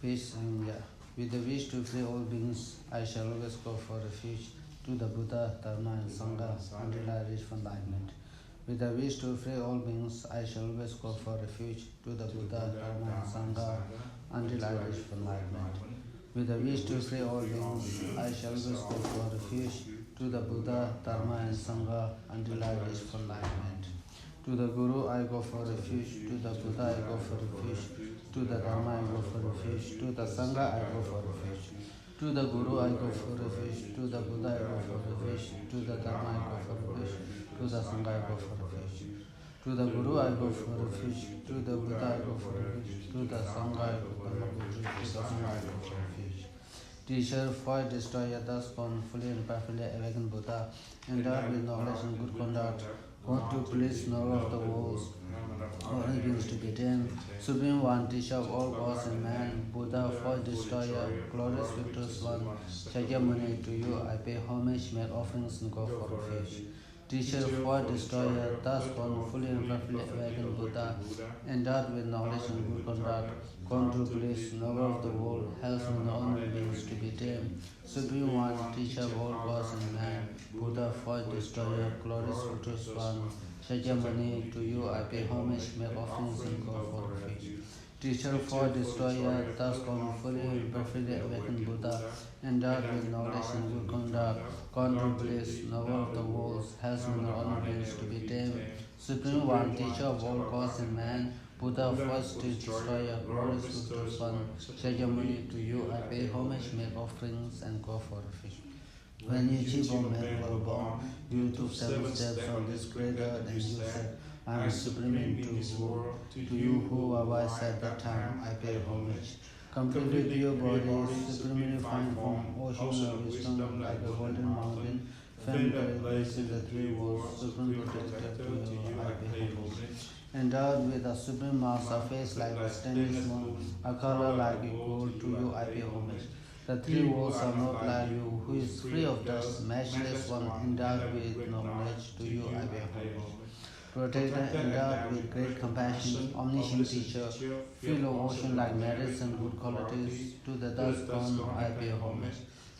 Peace and yeah. With the wish to free all beings, I shall always go for refuge to the Buddha, Dharma, and Sangha until I reach enlightenment. With the wish to free all beings, I shall always go for refuge to the Buddha, Dharma, and Sangha until I reach enlightenment. With the wish to free all beings, I shall always go for refuge to the Buddha, Dharma, and Sangha until I reach enlightenment. To the Guru I go for refuge, to the Buddha I go for refuge, to the Dharma I go for refuge, to the Sangha I go for refuge. To the Guru I go for refuge, to the Buddha I go for refuge, to the Dharma I go for refuge, to the Sangha I go for refuge. To the Guru I go for refuge, to the Buddha I go for refuge, to the Sangha I go for refuge, to the Sangha I go for refuge. Teacher, void destroyer, thus born, fully and perfectly awakened Buddha, endowed with knowledge and good conduct, God to police knower of the worlds, all beings to be tamed, Supreme One, teacher of all gods and man, Buddha, void destroyer, glorious victorious one, Shakyamuni, to you I pay homage, make offerings and go for refuge. Teacher, void destroyer, thus born, fully and perfectly awakened Buddha, endowed with knowledge and good conduct, gone to bliss, knower of the world, helping the only beings to be tamed, Supreme One, teacher of all gods and man, Buddha, void destroyer, glorious victorious one, Shakyamuni, to you I pay homage, make offerings and go for refuge. Teacher, void destroyer, thus gone fully and perfectly awakened Buddha, endowed with knowledge and good conduct, gone to bliss, knower of the worlds, helping the only beings to be tamed, Supreme One, teacher of all gods and man, Buddha, first destroyer, glorious victorious one, Shakyamuni, to you I pay homage, make offerings and go for refuge. When you Chibo men were born, you took 7 steps on this great earth and you said, I am supreme into war. To you who are wise at that time, I pay homage. Completely pure body, supremely fine form, ocean of wisdom like a golden mountain, famed place in the 3 worlds, supreme protector to you, I pay homage. Endowed with a supreme mass, a face like a stainless moon, a color like gold, to you I pay homage. The 3 worlds are not like you, who is free of dust, matchless one, endowed with knowledge, to you I pay homage. Protector, endowed with great compassion, omniscient teacher, fill of ocean like merits and good qualities, to the dust gone I pay homage.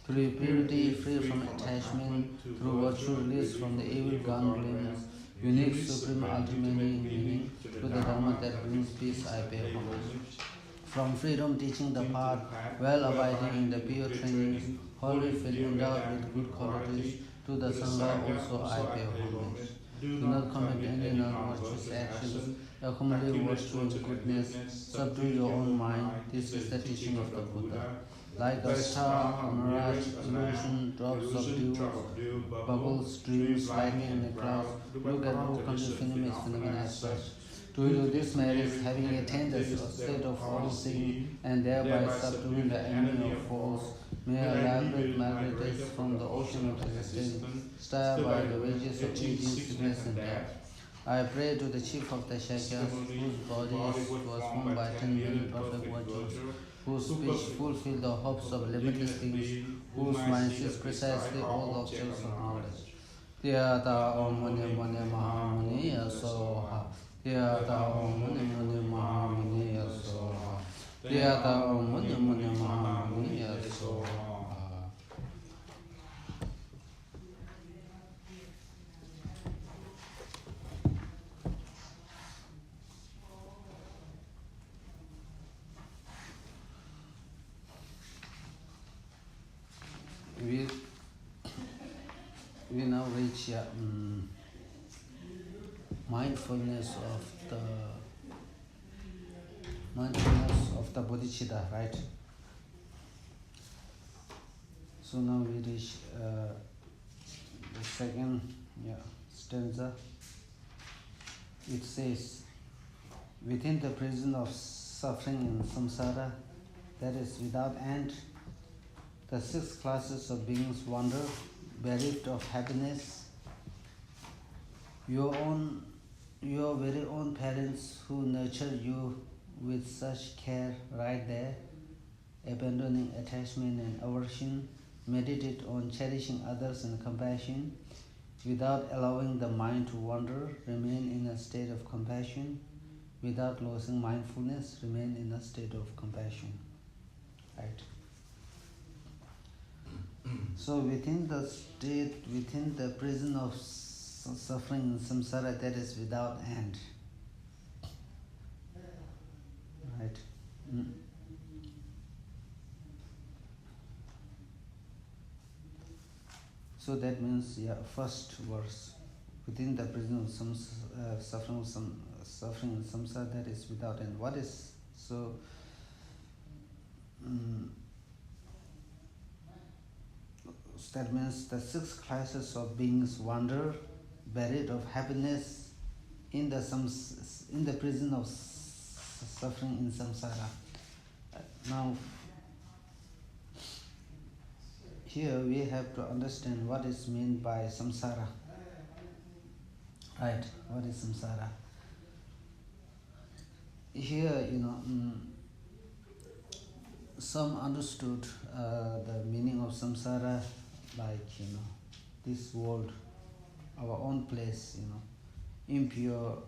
Through purity, free from attachment, through virtue released from the evil gun gleams, unique, supreme, ultimate meaning, to the Dharma that brings peace I pay homage. From freedom teaching the path, well abiding in the pure trainings, wholly filled, endowed with good qualities, to the Sangha also I pay homage. Do not commit any non-virtuous actions, accumulate virtue and goodness, subdue your own mind, this is the teaching of the Buddha. Like a star, a mirage, illusion, drops of dew, bubbles, streams, lightning in the clouds, look at all country phenomena as such. To do this merits having attained the state of all seeing and thereby subduing the enemy of false, may a liberate migrate from the ocean of existence, stirred by the wages of aging, sickness and death. I pray to the chief of the Shakyas, whose body was formed by 10 million perfect virtues, whose speech fulfilled the hopes of limitless beings, whose mind sees precisely all the objects of knowledge. Thyata Om Muni Muni Mahamuni Asoha. Thyata Om Muni Muni Mahamuni Asoha. Thyata Om Muni Muni Mahamuni Asoha. We now reach mindfulness of the bodhicitta, right? So now we reach the second stanza. It says, within the prison of suffering in samsara, that is without end, the 6 classes of beings wander, bereft of happiness. Your very own parents who nurture you with such care right there, abandoning attachment and aversion, meditate on cherishing others and compassion, without allowing the mind to wander, remain in a state of compassion, without losing mindfulness, remain in a state of compassion. right? So within the state, within the prison of suffering in samsara, that is without end, right? So that means, first verse, within the prison of suffering in samsara, that is without end. What is so? That means the six classes of beings wander, buried of happiness, in the prison of suffering in samsara. Now, here we have to understand what is meant by samsara. Right? What is samsara? Here, some understood the meaning of samsara like, this world, our own place, impure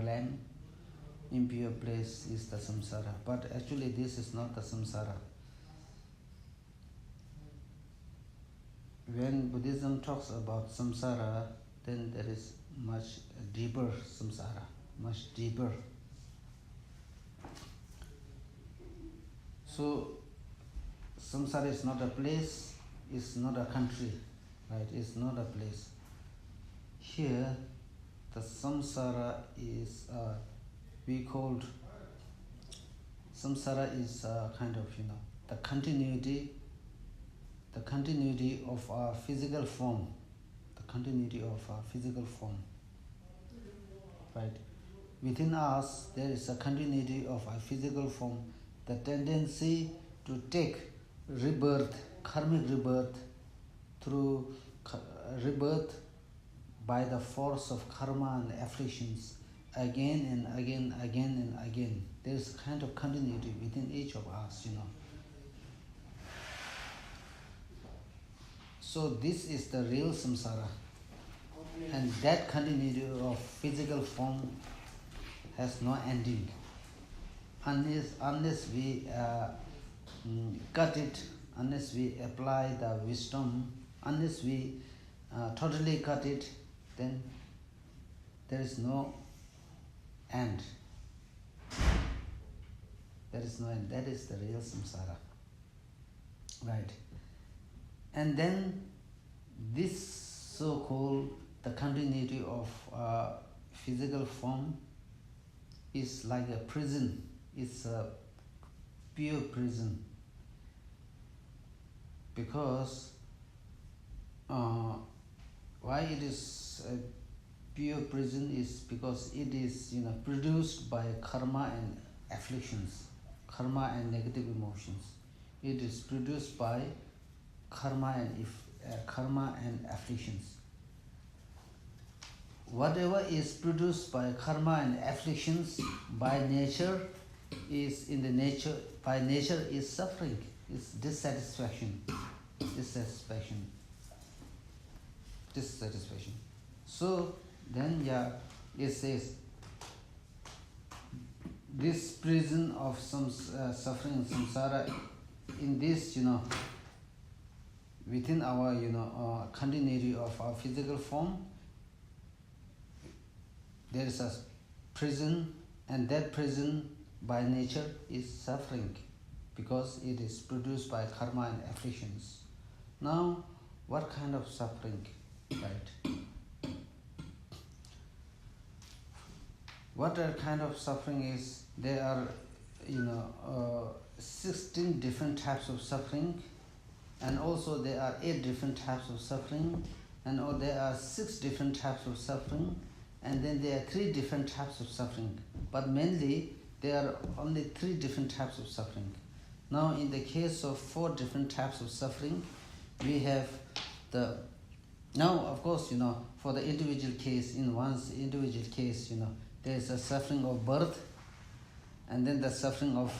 realm, impure place is the samsara. But actually this is not the samsara. When Buddhism talks about samsara, then there is much deeper samsara, much deeper. So samsara is not a place, it's not a country, right? It's not a place. Here, the samsara is, we called, samsara is kind of, the continuity of our physical form, right? Within us, there is a continuity of our physical form, the tendency to take rebirth, karmic rebirth, through rebirth by the force of karma and afflictions, again and again. There is a kind of continuity within each of us, So this is the real samsara. And that continuity of physical form has no ending. Unless we cut it, unless we apply the wisdom, unless we totally cut it, then there is no end. There is no end. That is the real samsara. Right. And then this so-called the continuity of physical form is like a prison. It's a pure prison. Because why it is a pure prison is because it is produced by karma and afflictions, karma and negative emotions. It is produced by karma and afflictions. Whatever is produced by karma and afflictions by nature is suffering, is dissatisfaction. So then it says this prison of some suffering and samsara, in this within our continuity of our physical form, there is a prison, and that prison by nature is suffering because it is produced by karma and afflictions. Now, what kind of suffering, right? What kind of suffering is? There are 16 different types of suffering, and also there are 8 different types of suffering, and there are 6 different types of suffering, and then there are 3 different types of suffering. But mainly there are only 3 different types of suffering. Now in the case of 4 different types of suffering, we have now of course for the individual case, in one's individual case, there is a suffering of birth, and then the suffering of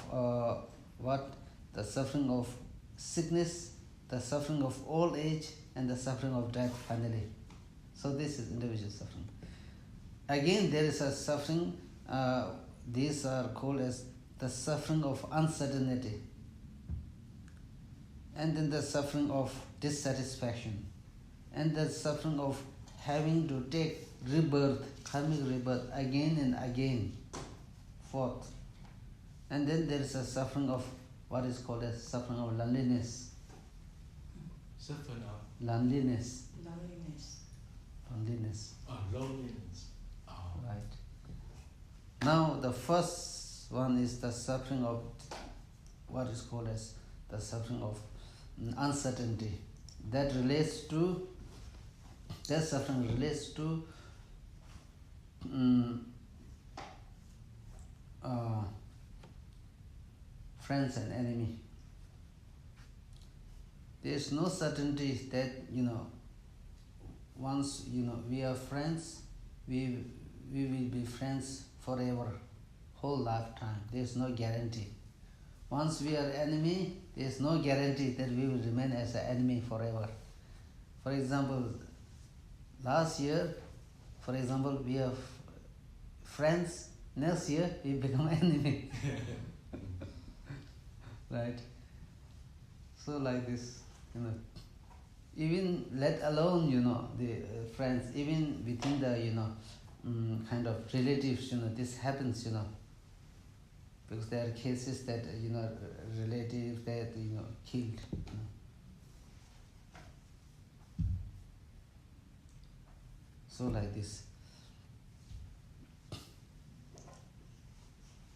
the suffering of sickness, the suffering of old age, and the suffering of death finally. So this is individual suffering. Again, there is a suffering, these are called as the suffering of uncertainty. and then the suffering of dissatisfaction, and the suffering of having to take rebirth, karmic rebirth again and again, fourth. And then there is a suffering of what is called as suffering of loneliness. Suffering of loneliness. loneliness. Loneliness. Oh, loneliness. Oh. Right. Now the first one is the suffering of what is called as the suffering of uncertainty. That suffering relates to friends and enemy. There is no certainty that once we are friends, we will be friends forever, whole lifetime. There is no guarantee. Once we are enemy, there is no guarantee that we will remain as an enemy forever. For example, last year, we are friends. Next year, we become enemy. Right? So like this, even let alone, the friends, even within the, kind of relatives, this happens, because there are cases that, relatives that, killed. So like this.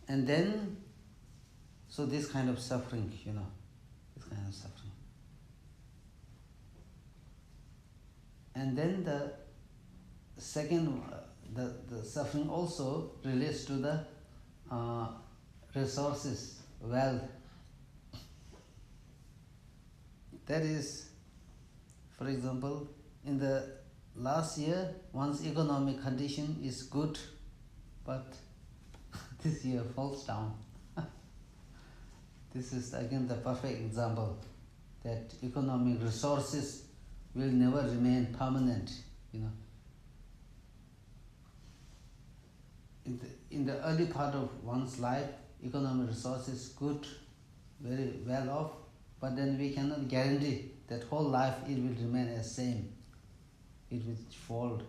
And then, so this kind of suffering, this kind of suffering. And then the second, the suffering also relates to the resources, wealth. That is, for example, in the last year, one's economic condition is good, but this year falls down. This is again the perfect example that economic resources will never remain permanent. In the early part of one's life, economic resources good, very well off, but then we cannot guarantee that whole life it will remain as same. It will fall.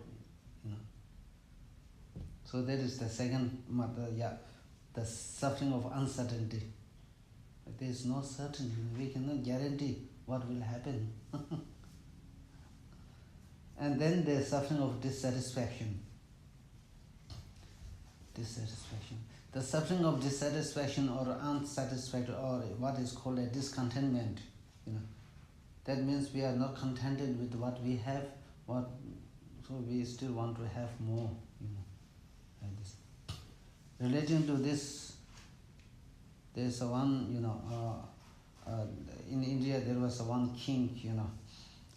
So that is the second matter. The suffering of uncertainty. There is no certainty. We cannot guarantee what will happen. And then the suffering of dissatisfaction. The suffering of dissatisfaction or unsatisfactory, or what is called a discontentment. That means we are not contented with what we have, so we still want to have more. Like this. Relating to this, there is one, in India there was one king,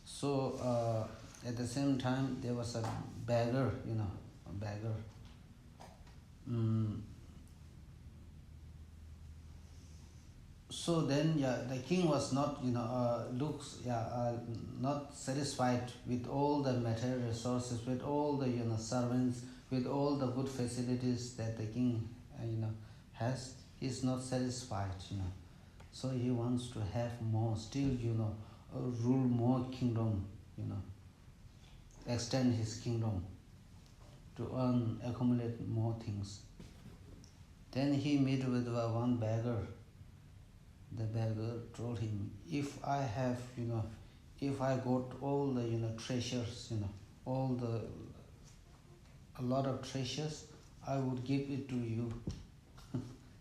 So at the same time there was a beggar, a beggar. So then, the king was not, not satisfied with all the material resources, with all the, servants, with all the good facilities that the king, has. He's not satisfied, So he wants to have more, still, rule more kingdom, extend his kingdom to accumulate more things. Then he met with one beggar. The beggar told him, if I have, if I got all the, treasures, a lot of treasures, I would give it to you.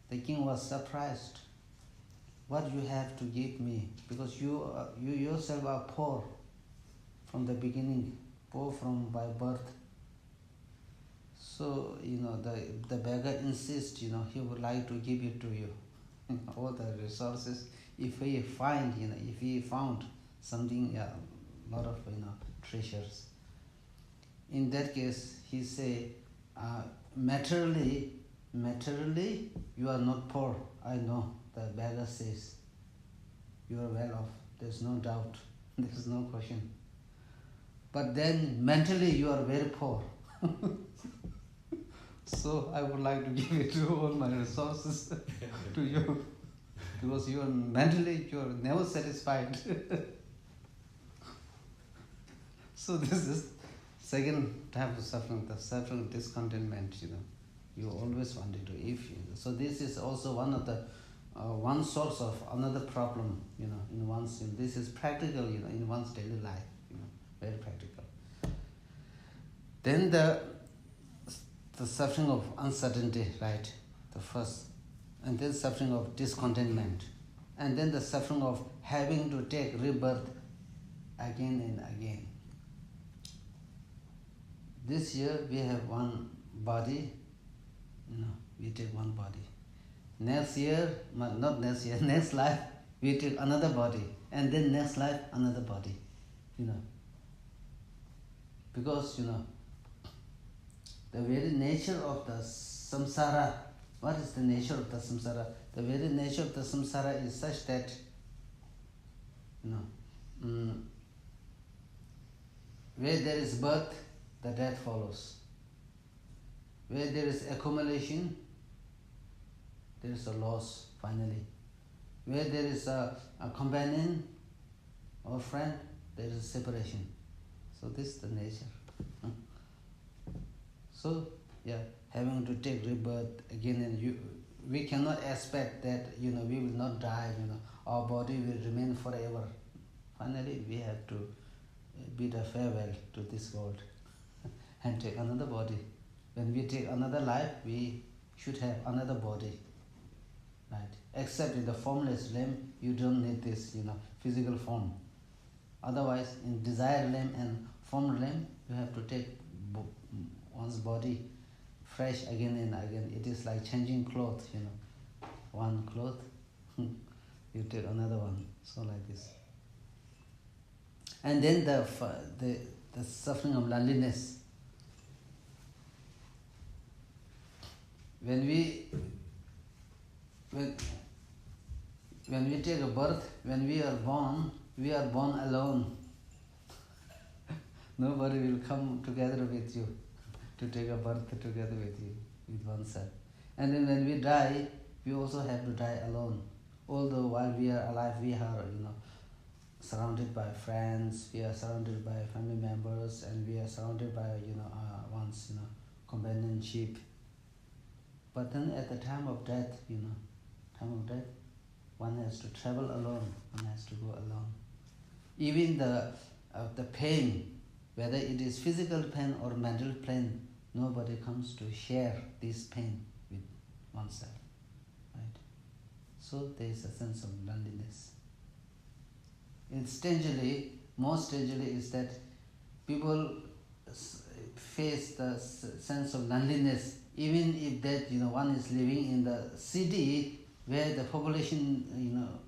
The king was surprised. What you have to give me? Because you yourself are poor from the beginning, poor from by birth. So, the beggar insists, he would like to give it to you. All the resources, if he found something, a lot of, treasures. In that case, he say, materially, you are not poor. I know, the beggar says. You are well off. There's no doubt. There's no question. But then, mentally, you are very poor. So I would like to give it to all my resources to you because you are mentally you are never satisfied. So this is second type of suffering, the suffering discontentment. You always wanted to. So this is also one of the one source of another problem. In one's this is practical. In one's daily life. Very practical. Then the suffering of uncertainty, right? The first, and then suffering of discontentment, and then the suffering of having to take rebirth again and again. This year we have one body, we take one body. Next year, not next year, next life we take another body, and then next life another body, Because, the very nature of the samsara, what is the nature of the samsara? The very nature of the samsara is such that, where there is birth, the death follows. Where there is accumulation, there is a loss finally. Where there is a companion or friend, there is separation. So this is the nature. So, having to take rebirth again, and we cannot expect that, we will not die, our body will remain forever. Finally, we have to bid a farewell to this world and take another body. When we take another life, we should have another body, right? Except in the formless limb, you don't need this, physical form. Otherwise, in desired limb and formed limb, you have to take one's body fresh again and again. It is like changing clothes, One cloth, you take another one. So like this. And then the suffering of loneliness. When we take a birth, when we are born alone. Nobody will come together with you to take a birth together with you, with oneself. And then when we die, we also have to die alone. Although while we are alive, we are, surrounded by friends, we are surrounded by family members, and we are surrounded by, one's, companionship. But then at the time of death, one has to travel alone, one has to go alone. Even the pain, whether it is physical pain or mental pain, nobody comes to share this pain with oneself, right? So there is a sense of loneliness. Most strangely is that people face the sense of loneliness, even if that one is living in the city where the population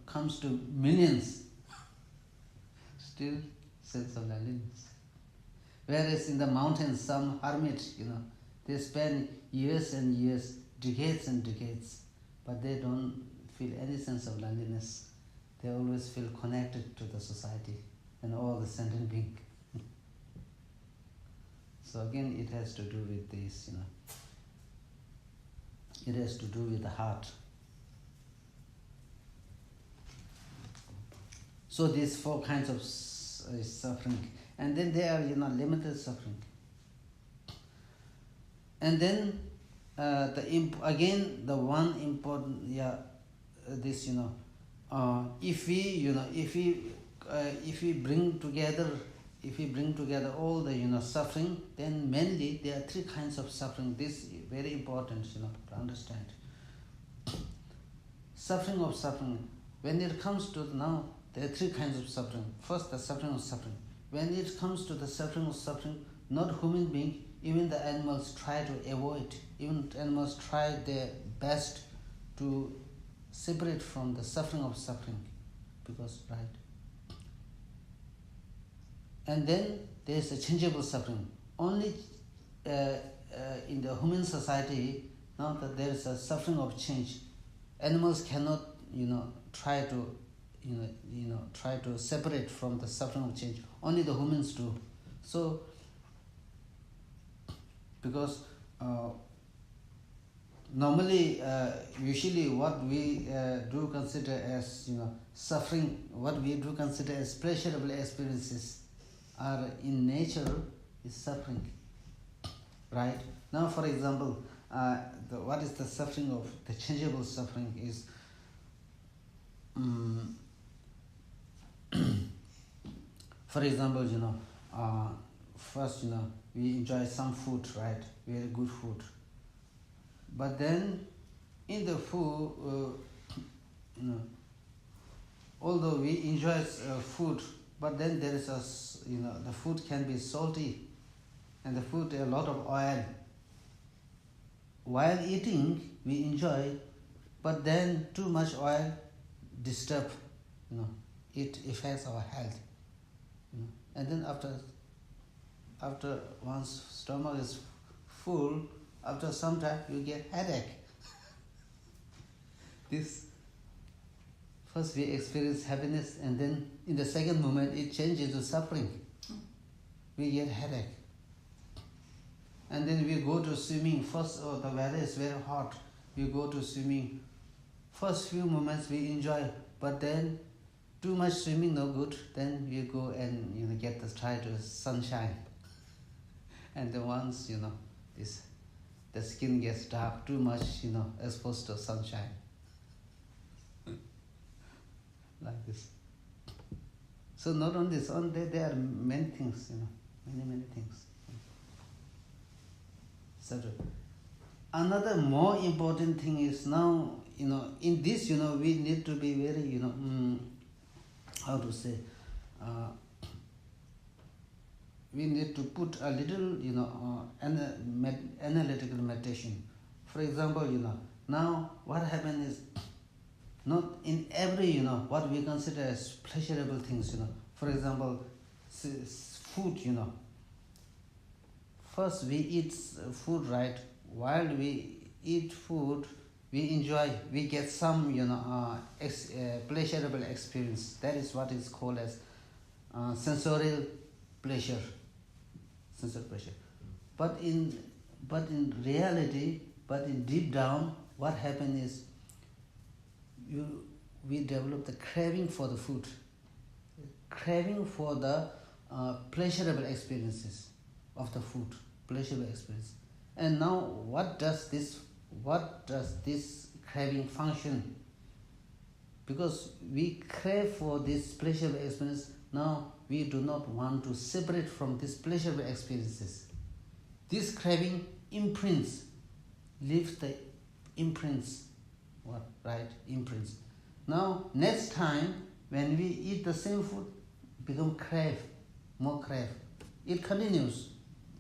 comes to millions, still sense of loneliness. Whereas in the mountains, some hermits, they spend years and years, decades and decades, but they don't feel any sense of loneliness. They always feel connected to the society and all the sentient beings. So again, it has to do with this, It has to do with the heart. So these four kinds of suffering. And then there are, limited suffering. And then, the one important, if we bring together all the, suffering, then mainly there are three kinds of suffering. This is very important, to understand. Suffering of suffering. When it comes to now, there are three kinds of suffering. First, the suffering of suffering. When it comes to the suffering of suffering, not human being, even the animals try to avoid. Even animals try their best to separate from the suffering of suffering. Because, right? And then there is a changeable suffering. Only in the human society, now that there is a suffering of change. Animals cannot, try to separate from the suffering of change. Only the humans do. So, because normally, usually what we do consider as suffering, what we do consider as pleasurable experiences, are in nature is suffering, right? Now, for example, what is the suffering of the changeable suffering is, for example, first, we enjoy some food, right? Very good food. But then, in the food, although we enjoy food, but then there is the food can be salty, and the food a lot of oil. While eating, we enjoy, but then too much oil disturb, it affects our health. And then after one's stomach is full, after some time you get headache. This first we experience happiness, and then in the second moment it changes to suffering. We get headache. And then we go to swimming. First, the weather is very hot. We go to swimming. First few moments we enjoy, but then too much swimming no good. Then we go and get try to sunshine. And then once the skin gets dark, too much exposed to sunshine. Like this. So not only this, there are many things, many things. So another more important thing is now, in this, we need to be very, how to say, we need to put a little, analytical meditation. For example, now what happens is, not in every, what we consider as pleasurable things, For example, food, First we eat food, right? While we eat food, we enjoy, we get some, pleasurable experience. That is what is called as sensorial pleasure. Sensorial pleasure. But in reality, in deep down, what happens is, we develop the craving for the food, craving for the pleasurable experiences of the food, pleasurable experience. And now, what does this craving function? Because we crave for this pleasurable experience, now we do not want to separate from these pleasurable experiences. This craving imprints, leaves the imprints. What? Right? Imprints. Now, next time, when we eat the same food, become crave, more crave. It continues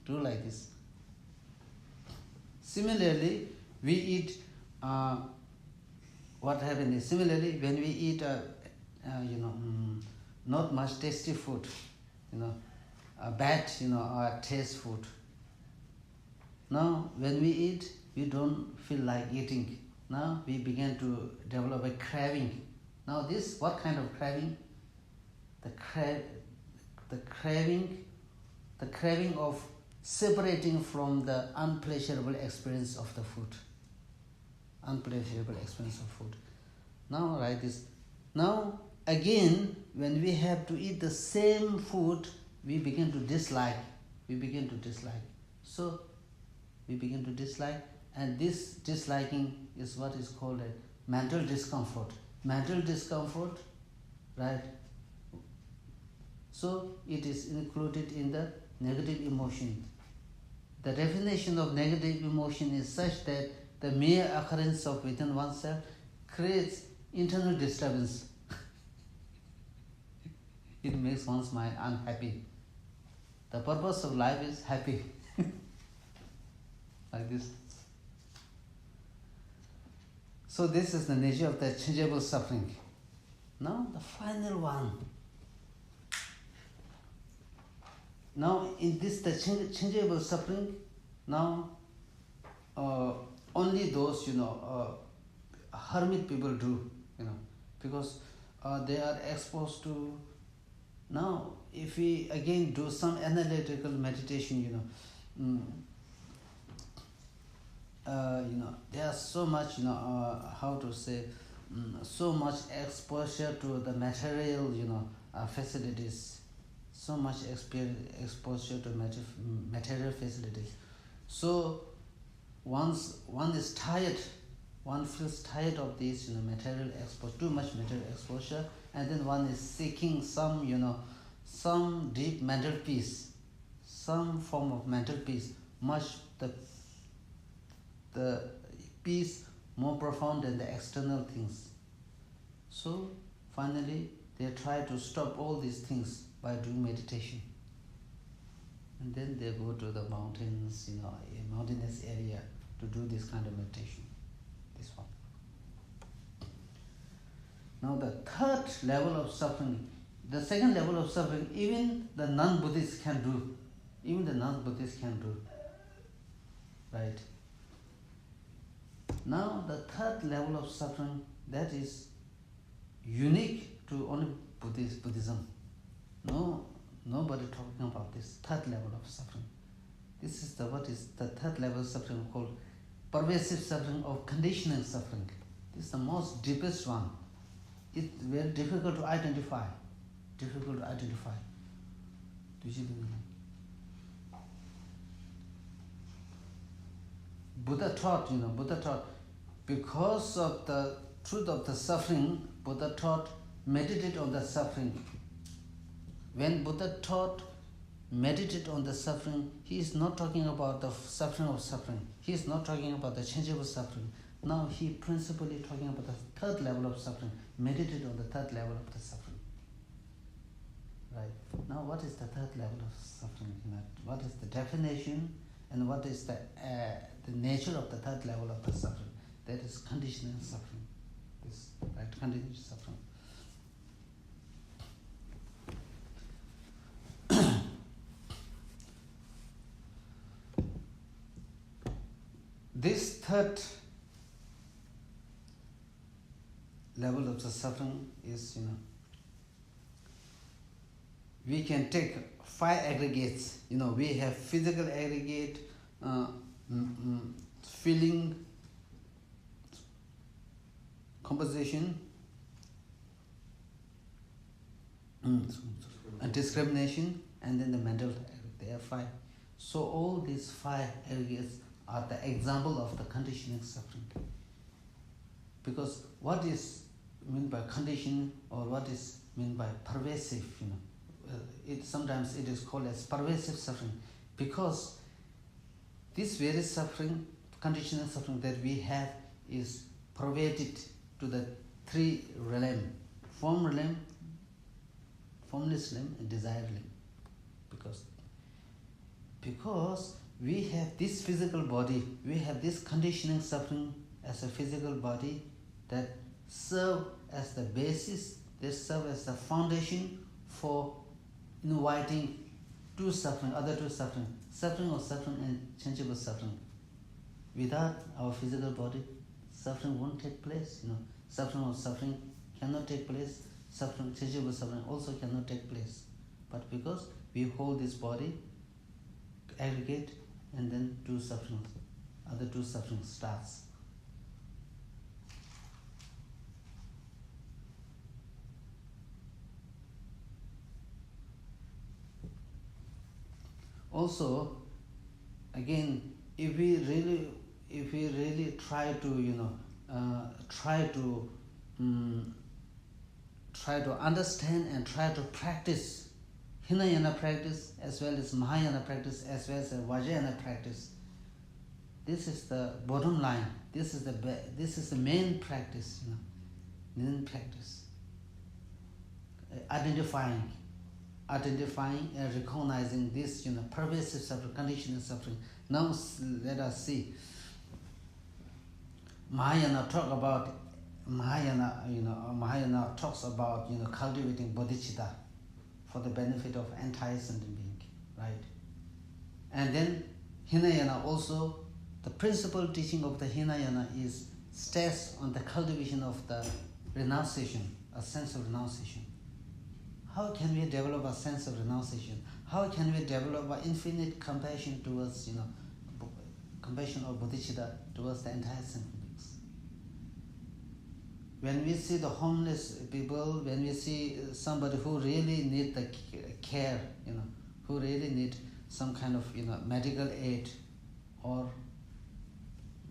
to do like this. Similarly, we eat, what happens is, similarly, when we eat, not much tasty food, a bad, taste food. Now, when we eat, we don't feel like eating. Now, we begin to develop a craving. Now, this, what kind of craving? The craving of separating from the unpleasurable experience of the food. Unpleasurable experience of food. Now, write this. Now, again, when we have to eat the same food, we begin to dislike. So, we begin to dislike, and this disliking is what is called a mental discomfort. Mental discomfort, right? So, it is included in the negative emotion. The definition of negative emotion is such that the mere occurrence of within oneself creates internal disturbance. It makes one's mind unhappy. The purpose of life is happy. Like this. So this is the nature of the changeable suffering. Now the final one. Now in this the changeable suffering, now only those hermit people do, because they are exposed to. Now if we again do some analytical meditation, there's so much, how to say, so much exposure to the material, facilities, so much exposure to material facilities. So once one is tired, one feels tired of this, material exposure, too much material exposure, and then one is seeking some deep mental peace, some form of mental peace, much the peace more profound than the external things. So finally, they try to stop all these things by doing meditation. And then they go to the mountains, a mountainous area to do this kind of meditation. This one. Now the third level of suffering, the second level of suffering, even the non-Buddhists can do. Even the non-Buddhists can do. Right? Now the third level of suffering, that is unique to only Buddhism. Nobody talking about this third level of suffering. This is what is the third level of suffering called pervasive suffering or conditioning suffering. This is the most deepest one. It's very difficult to identify. Difficult to identify. Buddha taught, because of the truth of the suffering, Buddha taught, meditate on the suffering. When Buddha taught, meditate on the suffering, he is not talking about the suffering of suffering. He is not talking about the changeable suffering. Now he principally talking about the third level of suffering. Meditate on the third level of the suffering. Right. Now what is the third level of suffering? What is the definition and what is the nature of the third level of the suffering? That is conditional suffering. This, right, conditional suffering. This third level of the suffering is, we can take 5 aggregates. We have physical aggregate, feeling, composition, and discrimination, and then the mental aggregate. There are 5. So all these 5 aggregates are the example of the conditioning suffering. Because what is meant by conditioning, or what is meant by pervasive, sometimes it is called as pervasive suffering, because this very suffering, conditioning suffering that we have, is pervaded to the 3 realm: form realm, formless realm, and desire realm. Because we have this physical body, we have this conditioning suffering as a physical body that serve as the basis, they serve as the foundation for inviting other two suffering and changeable suffering. Without our physical body, suffering won't take place. Suffering cannot take place. Changeable suffering also cannot take place. But because we hold this body, aggregate, and then other two suffering starts. Also, again, if we really try to understand and try to practice Hinayana practice as well as Mahayana practice as well as Vajrayana practice, this is the bottom line. This is the main practice. Main practice. Identifying and recognizing this, pervasive suffering, conditioning suffering. Now let us see. Mahayana talks about cultivating bodhicitta for the benefit of entire sentient being, right? And then Hinayana also, the principal teaching of the Hinayana is stress on the cultivation of the renunciation, a sense of renunciation. How can we develop a sense of renunciation? How can we develop an infinite compassion towards, compassion or bodhicitta towards the entire sentient beings. When we see the homeless people, when we see somebody who really need the care, who really need some kind of medical aid, or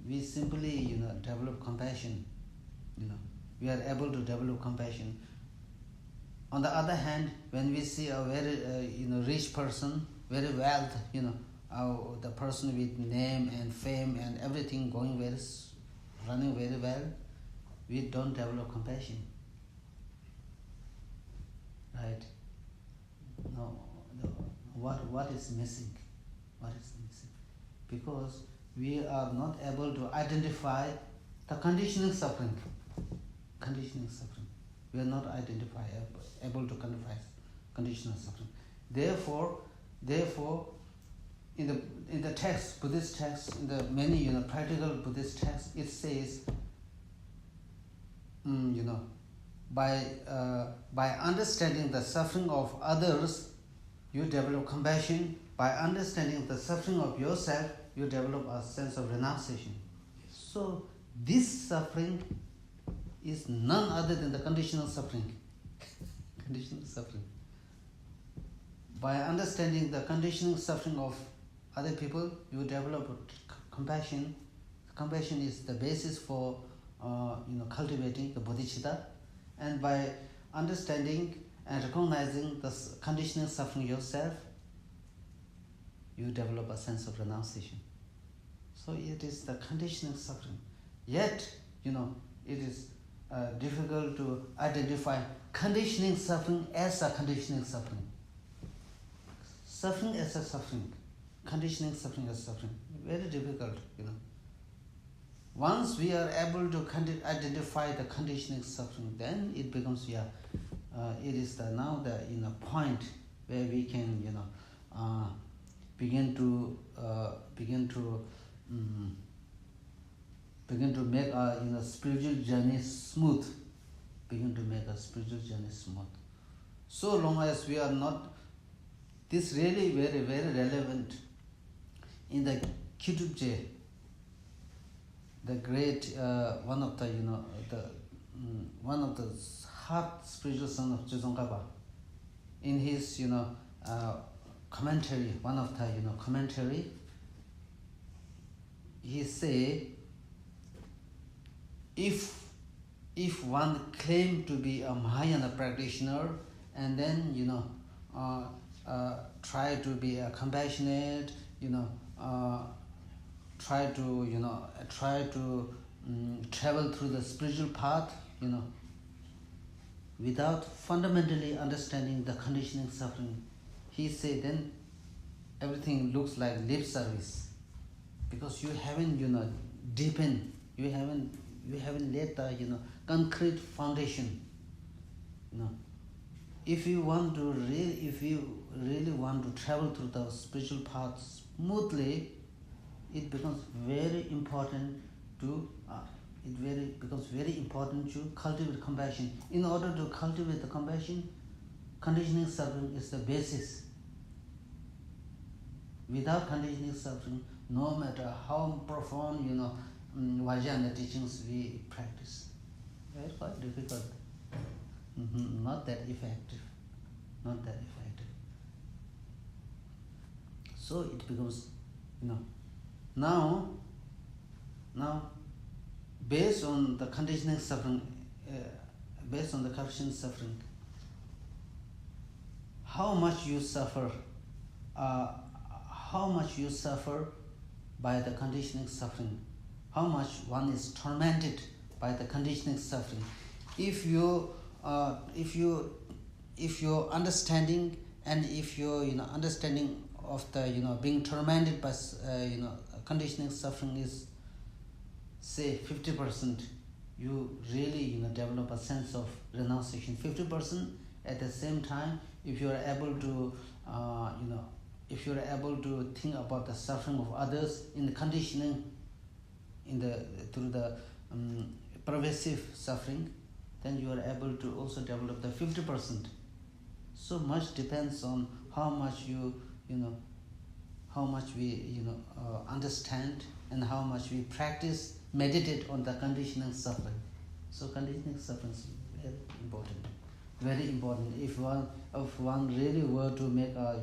we simply develop compassion, we are able to develop compassion. On the other hand, when we see a very rich person, very wealth, the person with name and fame and everything running very well, we don't develop compassion, right? No, what is missing? What is missing? Because we are not able to identify the conditioning suffering. Conditioning suffering. We are not able to quantify conditional suffering. Therefore, in the text, Buddhist text, in the many practical Buddhist texts, it says, by understanding the suffering of others, you develop compassion. By understanding the suffering of yourself, you develop a sense of renunciation. So this suffering is none other than the conditional suffering. Conditional suffering. By understanding the conditional suffering of other people, you develop compassion. Compassion is the basis for cultivating the bodhicitta. And by understanding and recognizing the conditional suffering yourself, you develop a sense of renunciation. So it is the conditional suffering. Yet, it is difficult to identify conditioning suffering as a conditioning suffering. Suffering as a suffering. Conditioning suffering as suffering. Very difficult, Once we are able to identify the conditioning suffering, then it becomes, it is now the point where we can, begin to make a spiritual journey smooth. Begin to make a spiritual journey smooth. So long as we are not, this really very, very relevant in the Kyutubje, the great one of the one of the heart spiritual son of Tsongkhapa. In his commentary, one of the commentary, he say, if one claim to be a Mahayana practitioner and then try to be a compassionate, try to travel through the spiritual path, without fundamentally understanding the conditioning suffering, he say then everything looks like lip service, because you haven't deepened, you haven't laid the concrete foundation. If you really want to travel through the spiritual path smoothly, it becomes very important to cultivate compassion. In order to cultivate the compassion, conditioning suffering is the basis. Without conditioning suffering, no matter how profound Vajrayana teachings we practice, it's quite difficult. Not that effective. Not that effective. So it becomes, now, based on the conditioning suffering, how much you suffer by the conditioning suffering, how much one is tormented by the conditioning suffering. If your understanding, and if your understanding of the being tormented by conditioning suffering is, say, 50%, you really develop a sense of renunciation. 50%. At the same time, if you are able to think about the suffering of others in the conditioning, through the pervasive suffering, then you are able to also develop the 50%. So much depends on how much we understand and how much we practice, meditate on the conditioning suffering. So conditioning suffering is very important, very important. If one really were to make a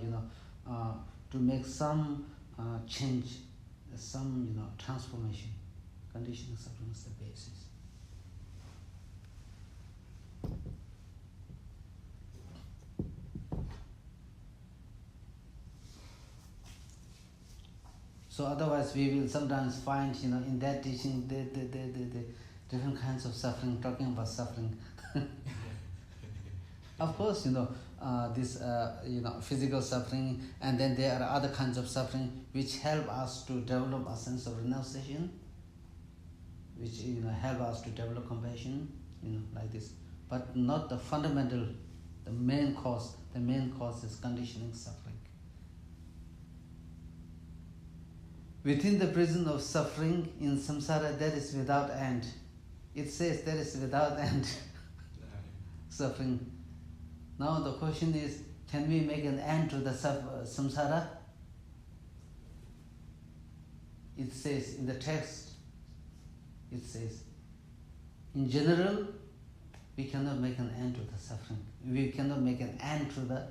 to make some change, some transformation, conditioning suffering is the basis. So otherwise we will sometimes find in that teaching the different kinds of suffering, talking about suffering. Of course, this physical suffering, and then there are other kinds of suffering which help us to develop a sense of renunciation, which help us to develop compassion, like this. But not the fundamental, the main cause. The main cause is conditioning suffering. Within the prison of suffering in samsara, that is without end. It says that is without end suffering. Now the question is, can we make an end to the samsara? It says in the text, it says, in general, we cannot make an end to the suffering. We cannot make an end to the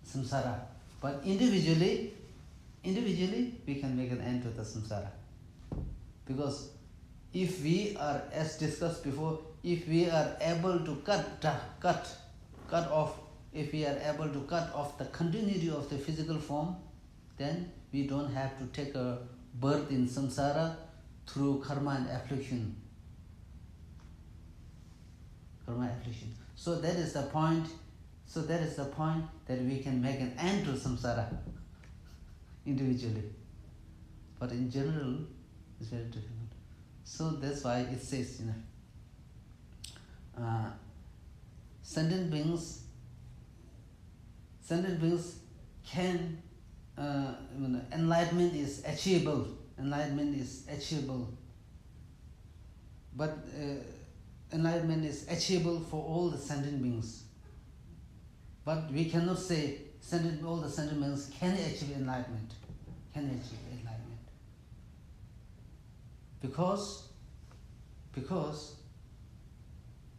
samsara. But individually, we can make an end to the samsara. Because if we are, as discussed before, if we are able to cut off, if we are able to cut off the continuity of the physical form, then we don't have to take a birth in samsara through karma and affliction. Karma affliction. So that is the point. So that is the point that we can make an end to samsara individually. But in general, it's very difficult. So that's why it says, sentient beings can, enlightenment is achievable. Enlightenment is achievable. But enlightenment is achievable for all the sentient beings. But we cannot say all the sentient beings can achieve enlightenment. Can achieve enlightenment. Because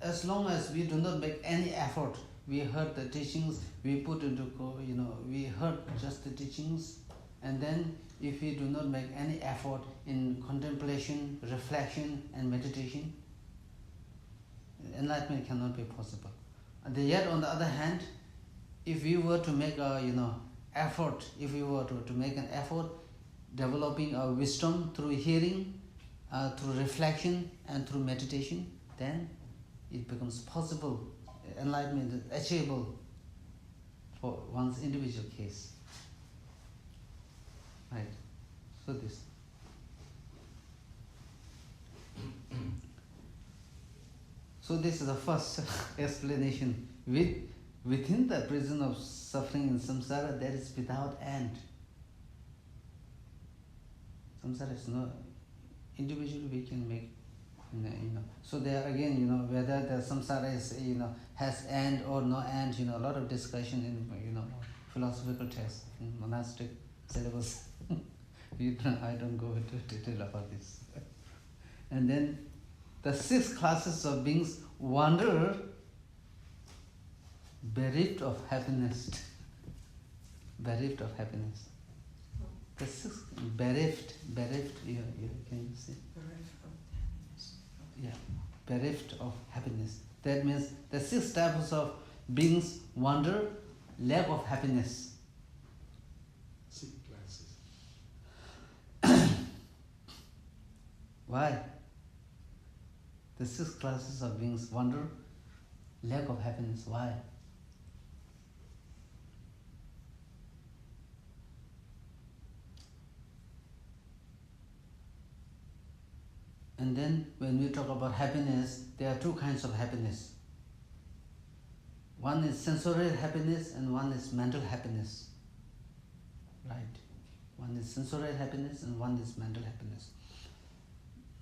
as long as we do not make any effort, we heard the teachings, we we heard just the teachings, and then if we do not make any effort in contemplation, reflection and meditation, enlightenment cannot be possible. And yet on the other hand, if we were to make a effort, if we were to make an effort developing our wisdom through hearing, through reflection and through meditation, then it becomes possible. Enlightenment is achievable for one's individual case. Right? So this. So this is the first explanation. Within the prison of suffering in samsara, that is without end. Samsara is no individually we can make. So there again, whether the samsara is, has end or no end, a lot of discussion in, philosophical texts, in monastic syllabus. I don't go into detail about this. And then the 6 classes of beings wander bereft of happiness. Bereft of happiness. The 6 bereft, you can you see? Yeah, bereft of happiness. That means the 6 types of beings wander, lack of happiness. 6 classes. Why? The 6 classes of beings wander, lack of happiness. Why? And then when we talk about happiness, there are 2 kinds of happiness. One is sensorial happiness and one is mental happiness. Right? One is sensorial happiness and one is mental happiness.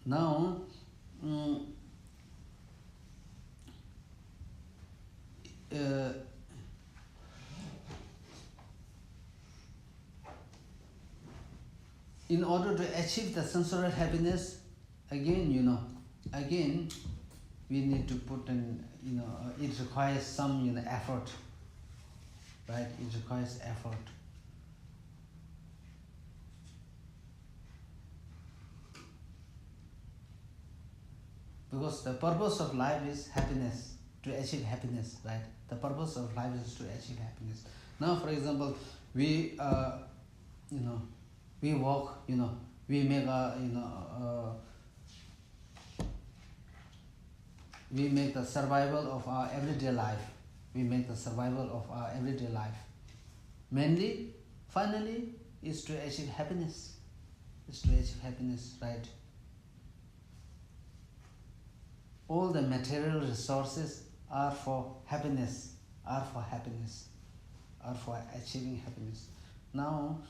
Now, in order to achieve the sensorial happiness, again, again we need to put in, it requires some, effort, right? It requires effort. Because the purpose of life is happiness, to achieve happiness, right? The purpose of life is to achieve happiness. Now, for example, we walk, we make we make the survival of our everyday life. We make the survival of our everyday life. Mainly, finally, is to achieve happiness. Is to achieve happiness, right? All the material resources are for happiness, are for achieving happiness. Now,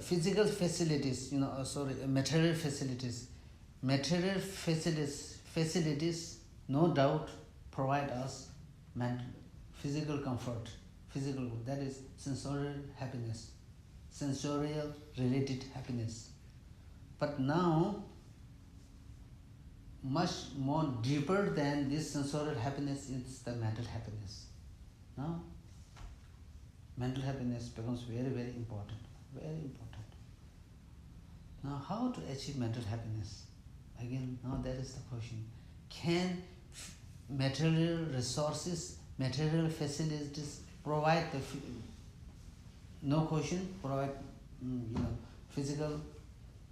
physical facilities, material facilities, no doubt provide us physical comfort, that is sensorial happiness, sensorial related happiness. But now, much more deeper than this sensorial happiness is the mental happiness. Now, mental happiness becomes very, very important. Very important. Now, how to achieve mental happiness? Again, now that is the question. Can material resources, material facilities provide the no question, provide physical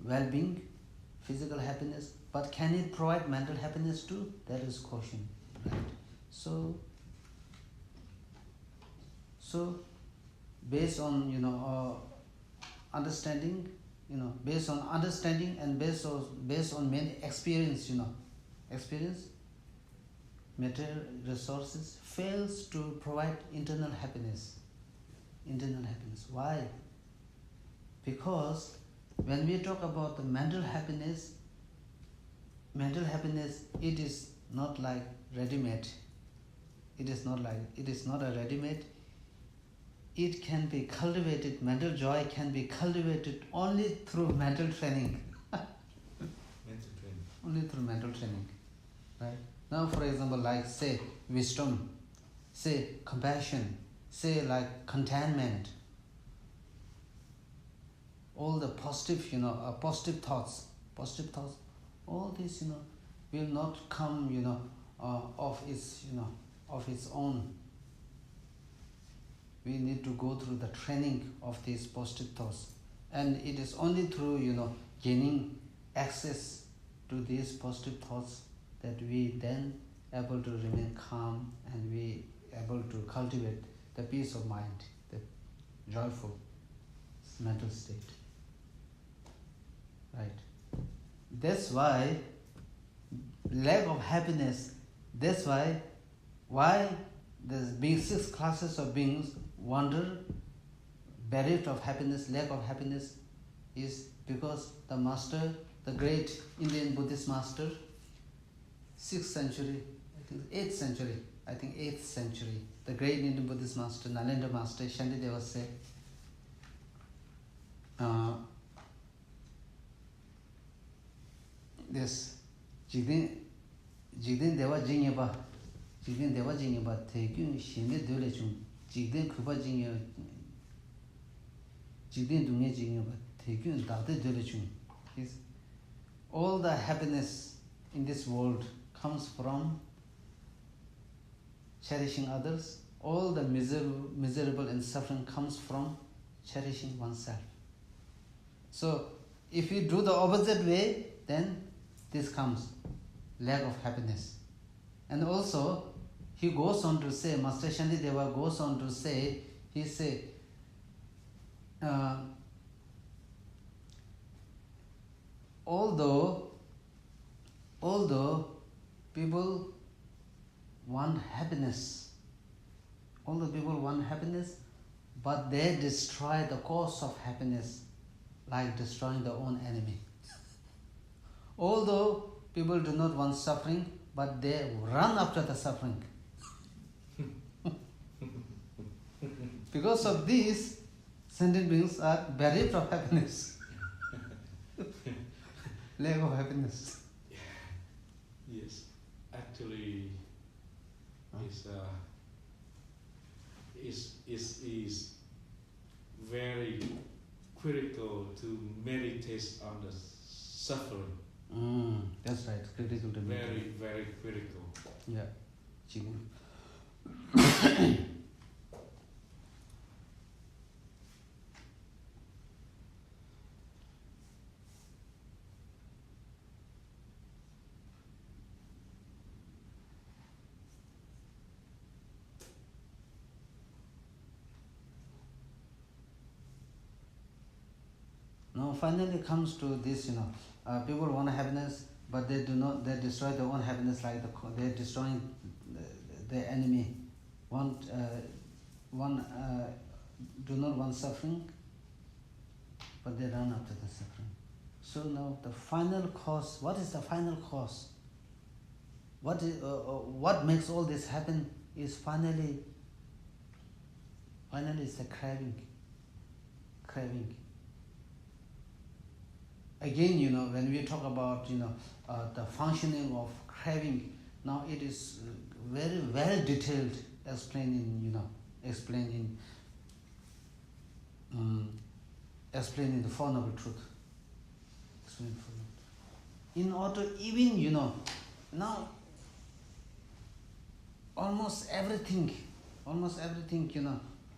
well-being, physical happiness, but can it provide mental happiness too? That is question, right? So based on understanding, based on understanding and based on many experience, material resources fails to provide internal happiness. Why? Because when we talk about the mental happiness, it is not like ready-made. It is not a ready-made. It can be cultivated, mental joy can be cultivated only through mental training. Only through mental training. Right? Now, for example, like say wisdom, say compassion, say like contentment, all the positive, positive thoughts, all this, will not come, of its own. We need to go through the training of these positive thoughts, and it is only through, gaining access to these positive thoughts that we then able to remain calm and we able to cultivate the peace of mind, the joyful mental state. Right? That's why lack of happiness, that's why the big 6 classes of beings wander bereft of happiness, lack of happiness, is because the master, the great Indian Buddhist master, 6th century, 8th century, the great Indian Buddhist master, Nalendra master, Shantideva said, this jigden dewa jingyeba tekyun shinde dole chung jigden kuba jingya jigden dungye jingyeba tekyun dagde dole chung. All the happiness in this world comes from cherishing others. All the miserable and suffering comes from cherishing oneself. So if you do the opposite way, then this comes lack of happiness. And also, he goes on to say, Master Shantideva goes on to say, he said, although people want happiness, but they destroy the cause of happiness, like destroying their own enemy. Although people do not want suffering, but they run after the suffering. Because of this, Sentient beings are bereft of happiness. Lack of happiness. Yes, actually, is very critical to meditate on the suffering. That's right, critical to meditate. Very, very critical. Yeah. Chicken. Now finally comes to this, people want happiness, but they destroy their own happiness, like they're destroying their enemy. Do not want suffering, but they run after the suffering. So now the final cause, what is the final cause? What makes all this happen is finally it's the craving. Again, when we talk about, the functioning of craving, now it is very well detailed, explained in the Four Noble Truth. In order, even, now almost everything,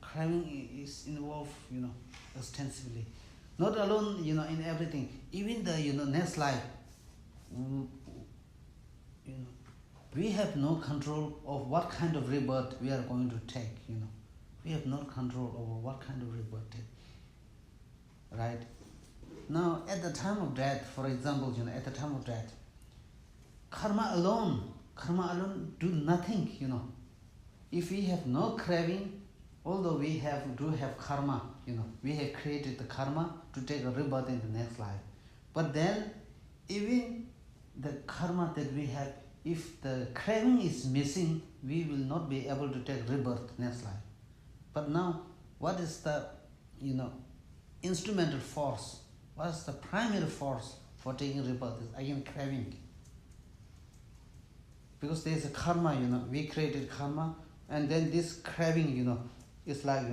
craving is involved, extensively. Not alone, in everything. Even the, next life, we have no control of what kind of rebirth we are going to take, We have no control over what kind of rebirth take. Right? Now, at the time of death, for example, at the time of death, karma alone do nothing, If we have no craving, although we do have karma, we have created the karma to take a rebirth in the next life. But then, even the karma that we have, if the craving is missing, we will not be able to take rebirth next life. But now, what is the, instrumental force? What is the primary force for taking rebirth? Is again craving. Because there is a karma, we created karma, and then this craving, is like,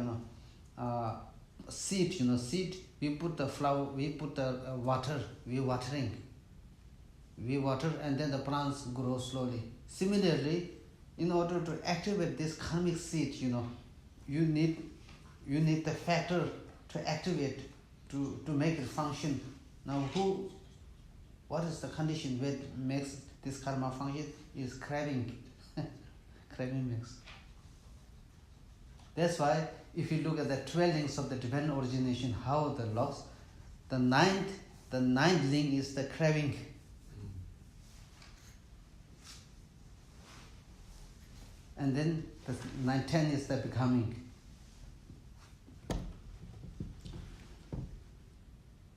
seed, seed, we put the flower, we put the water, we water, and then the plants grow slowly. Similarly, in order to activate this karmic seed, you need the factor to activate, to make it function. Now, what is the condition that makes this karma function? Is craving. Craving makes. That's why, if you look at the 12 links of the divine origination, how the laws, the ninth link is the craving. And then the 10 is the becoming.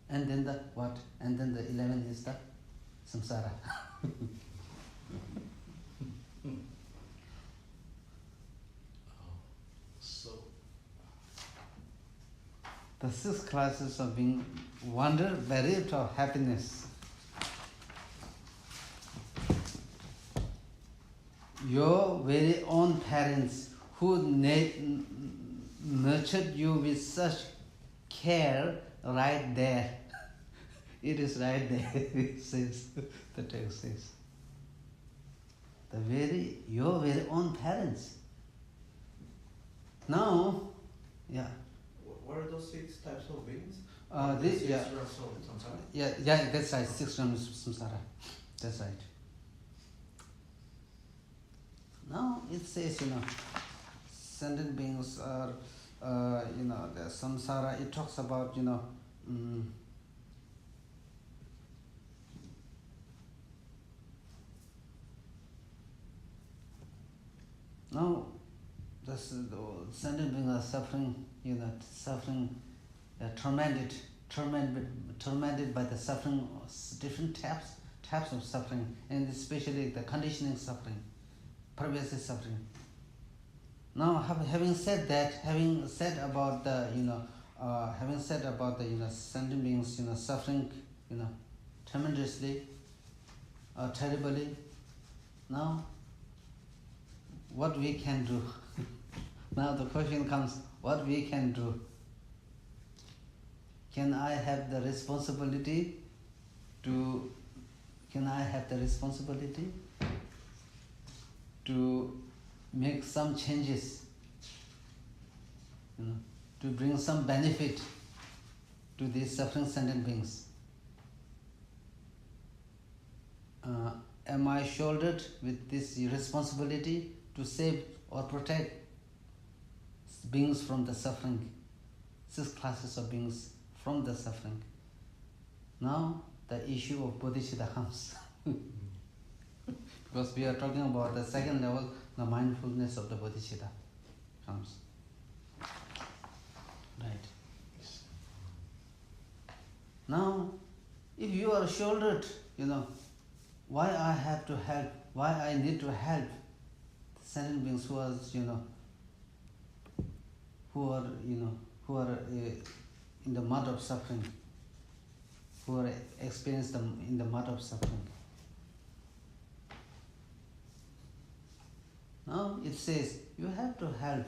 And then the what? And then the 11 is the samsara. The 6 classes of being wonder, bereft of happiness. Your very own parents who nurtured you with such care, right there. It is right there, it says, the text says. Your very own parents. Now, yeah. What are those 6 types of beings? Yeah, that's right. 6 realms of samsara. That's right. Now it says, sentient beings are, the samsara. It talks about, now the sentient beings are suffering. Suffering, tormented by the suffering, different types of suffering, and especially the conditioning suffering, pervasive suffering. Now, having said about the having said about the sentient beings suffering tremendously, terribly, now what we can do? Now the question comes, what we can do? Can I have the responsibility to make some changes, to bring some benefit to these suffering sentient beings? Am I shouldered with this responsibility to save or protect beings from the suffering, 6 classes of beings from the suffering? Now the issue of bodhicitta comes. Because we are talking about the second level, the mindfulness of the bodhicitta comes. Right. Now, if you are shouldered, why I have to help, why I need to help the sentient beings who are, who are in the mud of suffering, who are experienced in the mud of suffering. Now it says you have to help.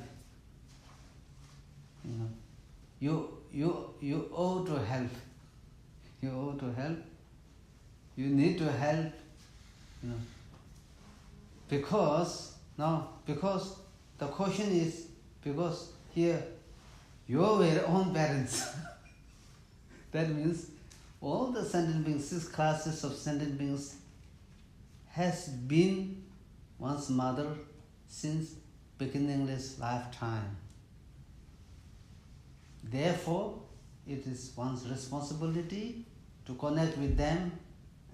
You owe to help. You owe to help. You need to help. Because the question is, because here your very own parents. That means all the sentient beings, 6 classes of sentient beings, has been one's mother since beginningless lifetime. Therefore, it is one's responsibility to connect with them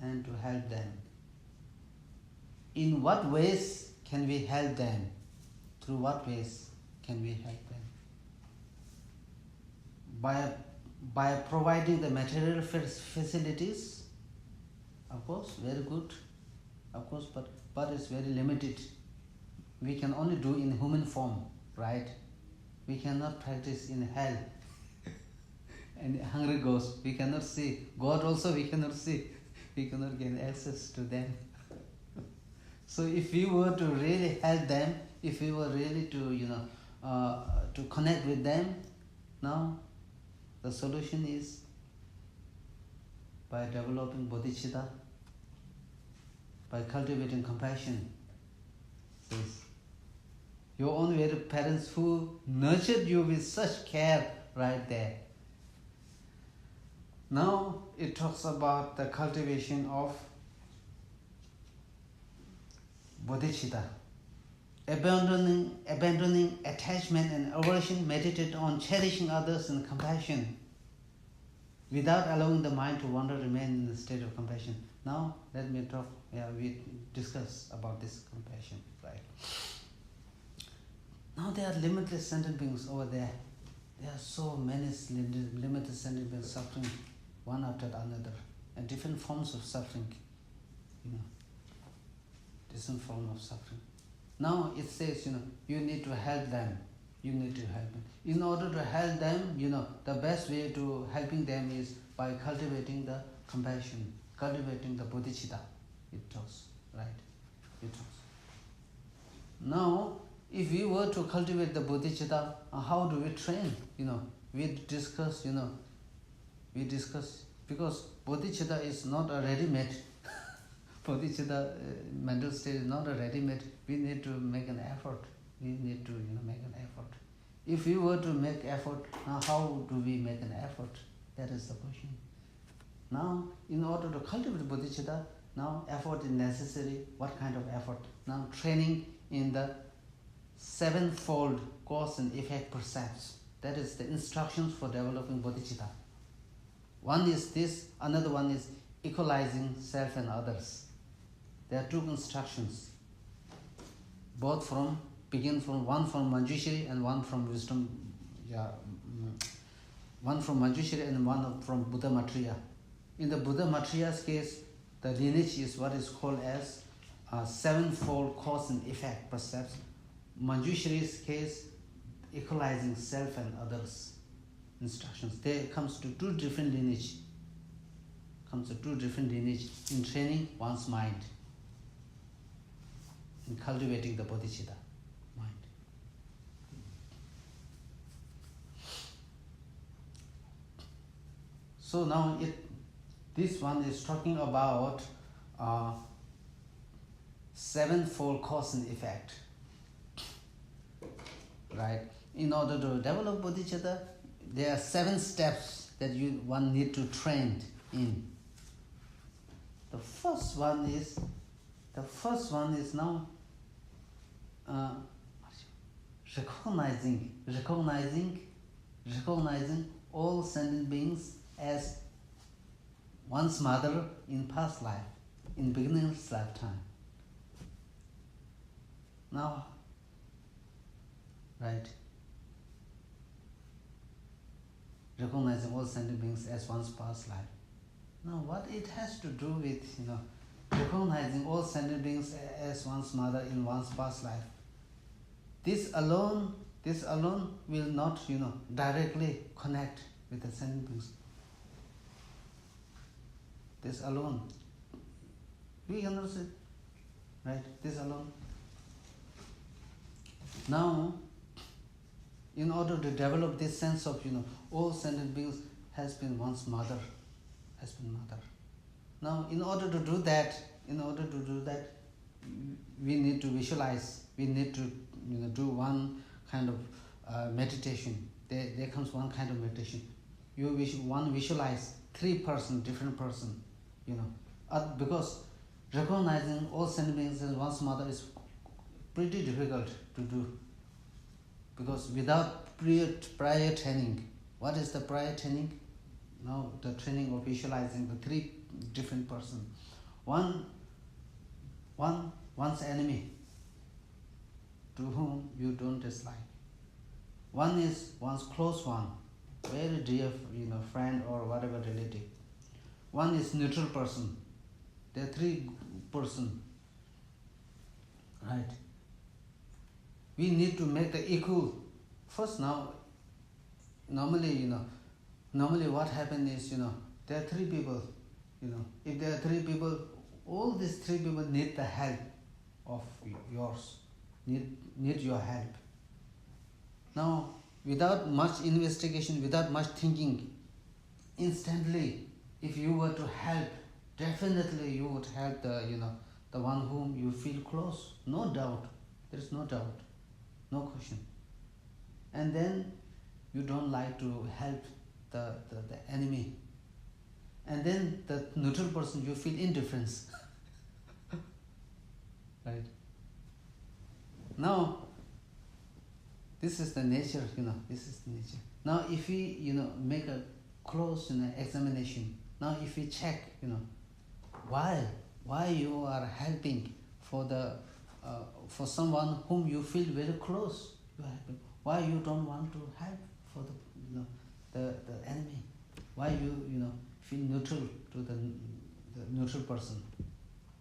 and to help them. In what ways can we help them? Through what ways can we help them? By providing the material facilities, of course, very good, of course, but it's very limited. We can only do in human form, right? We cannot practice in hell. And hungry ghosts, we cannot see. God also we cannot see. We cannot gain access to them. So if we were to really help them, if we were really to connect with them, now the solution is by developing bodhicitta, by cultivating compassion. Says, your own very parents who nurtured you with such care, right there. Now it talks about the cultivation of bodhicitta. Abandoning attachment and aversion, meditate on cherishing others and compassion. Without allowing the mind to wander, remain in the state of compassion. Now let me talk, we discuss about this compassion, right? Now there are limitless sentient beings over there. There are so many limited sentient beings suffering one after another, and different forms of suffering, different forms of suffering. Now it says, you need to help them. You need to help them. In order to help them, the best way to helping them is by cultivating the compassion, cultivating the bodhicitta. It talks, right? It talks. Now, if we were to cultivate the bodhicitta, how do we train? We discuss, because bodhicitta is not a ready-made. Bodhicitta mental state is not a ready-made. We need to make an effort. We need to make an effort. If we were to make effort, now how do we make an effort? That is the question. Now, in order to cultivate bodhicitta, now effort is necessary. What kind of effort? Now training in the 7-fold cause and effect precepts. That is the instructions for developing bodhicitta. One is this, another one is equalizing self and others. There are 2 instructions, both begin from one from Manjushri and one from wisdom, one from Manjushri and one from Buddha Matriya. In the Buddha Matriya's case, the lineage is what is called as 7-fold cause and effect precepts. Manjushri's case, equalizing self and others. instructions. There comes to two different lineage. In training one's mind, in cultivating the bodhicitta mind. So now this one is talking about sevenfold cause and effect. Right? In order to develop bodhicitta, there are 7 steps that one need to train in. The first one is now recognizing all sentient beings as one's mother in past life, in beginner's lifetime. Now, right? Recognizing all sentient beings as one's past life. Now, what it has to do with, recognizing all sentient beings as one's mother in one's past life? This alone will not, directly connect with the sentient beings. This alone. We understand, right? This alone. Now, in order to develop this sense of, all sentient beings has been one's mother. Now, in order to do that, we need to visualize. We need to, do one kind of meditation. There comes one kind of meditation. One visualize 3 person, different person, because recognizing all sentient beings as one's mother is pretty difficult to do. Because without prior training, what is the prior training? Now the training of visualizing the 3 different persons. One's enemy, to whom you don't dislike. One is one's close one, very dear, friend or whatever relative. One is neutral person. There are 3 persons, right? We need to make the equal. First now, normally what happens is, there are 3 people, if there are 3 people, all these 3 people need the help of yours, need your help. Now, without much investigation, without much thinking, instantly, if you were to help, definitely you would help the one whom you feel close. No doubt. There is no doubt. No question. And then you don't like to help the enemy. And then the neutral person, you feel indifference. Right? Now, this is the nature, this is the nature. Now, if we, make a close examination, now if we check, why you are helping for someone whom you feel very close, you are helping. Why you don't want to help for the enemy? Why you feel neutral to the neutral person,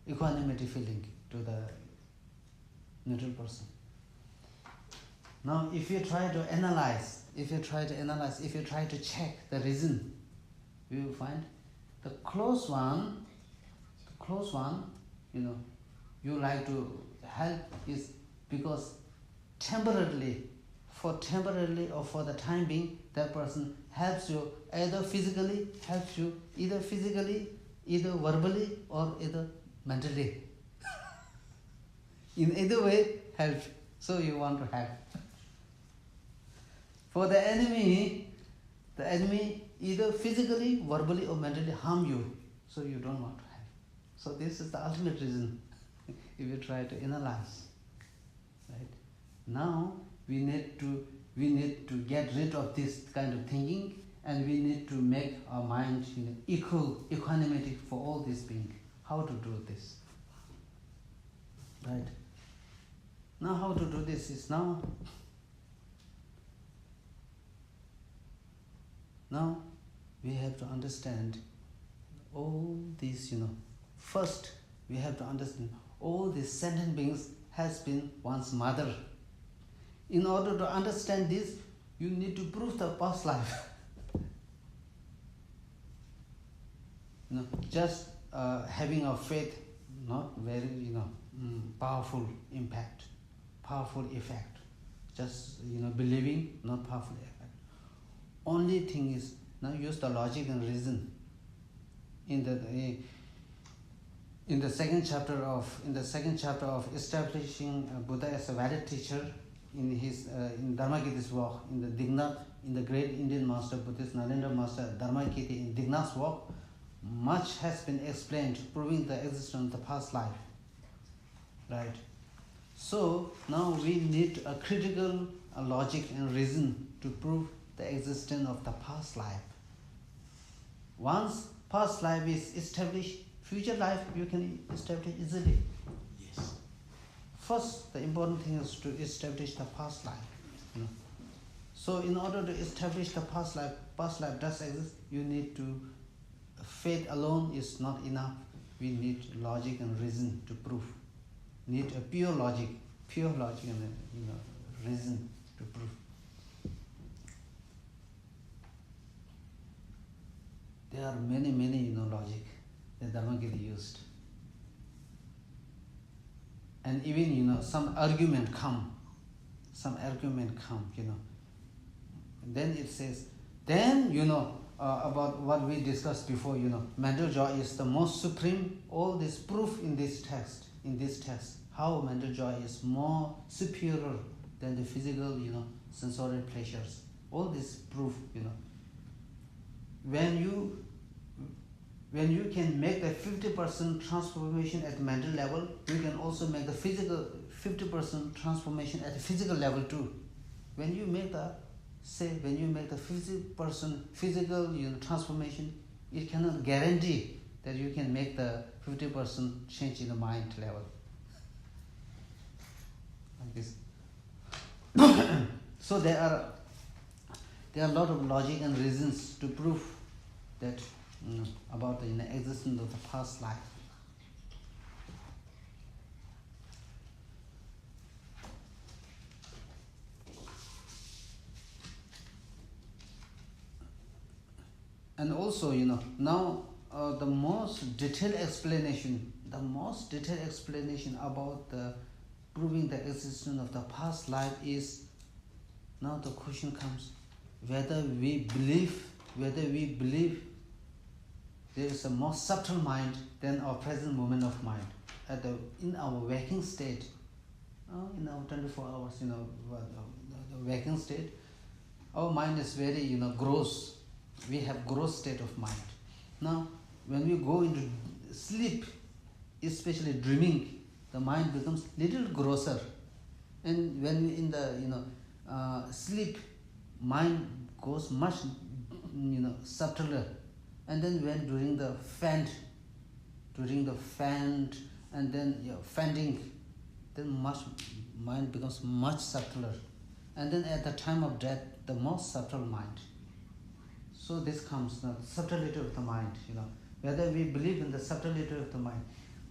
equanimity feeling to the neutral person? Now, if you try to analyze, if you try to check the reason, you will find the close one, you like to help is because temporarily or for the time being, that person helps you either physically, either verbally, or either mentally. In either way, help. So you want to help. For the enemy either physically, verbally, or mentally harm you, so you don't want to help. So this is the ultimate reason. If you try to analyze, right? Now we need to get rid of this kind of thinking, and we need to make our mind equanimity for all these beings. How to do this? Right? Now how to do this is now we have to understand all these, first we have to understand all these sentient beings has been one's mother. In order to understand this, you need to prove the past life. just having a faith, not very powerful impact, powerful effect. Just believing, not powerful effect. Only thing is now use the logic and reason. In the second chapter of establishing Buddha as a valid teacher, in his in Dharmakirti's work, in the Dignath, in the great Indian master Buddhist Narendra Master Dharmakirti, in Dignath's work, much has been explained, proving the existence of the past life. Right. So now we need a critical logic and reason to prove the existence of the past life. Once past life is established, future life you can establish easily. Yes. First, the important thing is to establish the past life. So in order to establish the past life does exist, you need to, faith alone is not enough. We need logic and reason to prove. Need a pure logic and reason to prove. There are many logic that Dharmakirti used. And even some argument come, Then it says, about what we discussed before, mental joy is the most supreme. All this proof in this text, how mental joy is more superior than the physical, sensorial pleasures. All this proof, when you can make the 50% transformation at mental level, you can also make the physical 50% transformation at the physical level too. When you make the 50% physical transformation, it cannot guarantee that you can make the 50% change in the mind level. Like this. So there are a lot of logic and reasons to prove that about the existence of the past life. And also, now the most detailed explanation about the proving the existence of the past life is, now the question comes, whether we believe there is a more subtle mind than our present moment of mind. In our waking state, in our 24 hours, the waking state, our mind is very, gross. We have gross state of mind. Now, when we go into sleep, especially dreaming, the mind becomes little grosser. And when we in the sleep, mind goes much subtler. And then when during the fand and then fending, then mind becomes much subtler. And then at the time of death, the most subtle mind. So this comes the subtlety of the mind, whether we believe in the subtlety of the mind.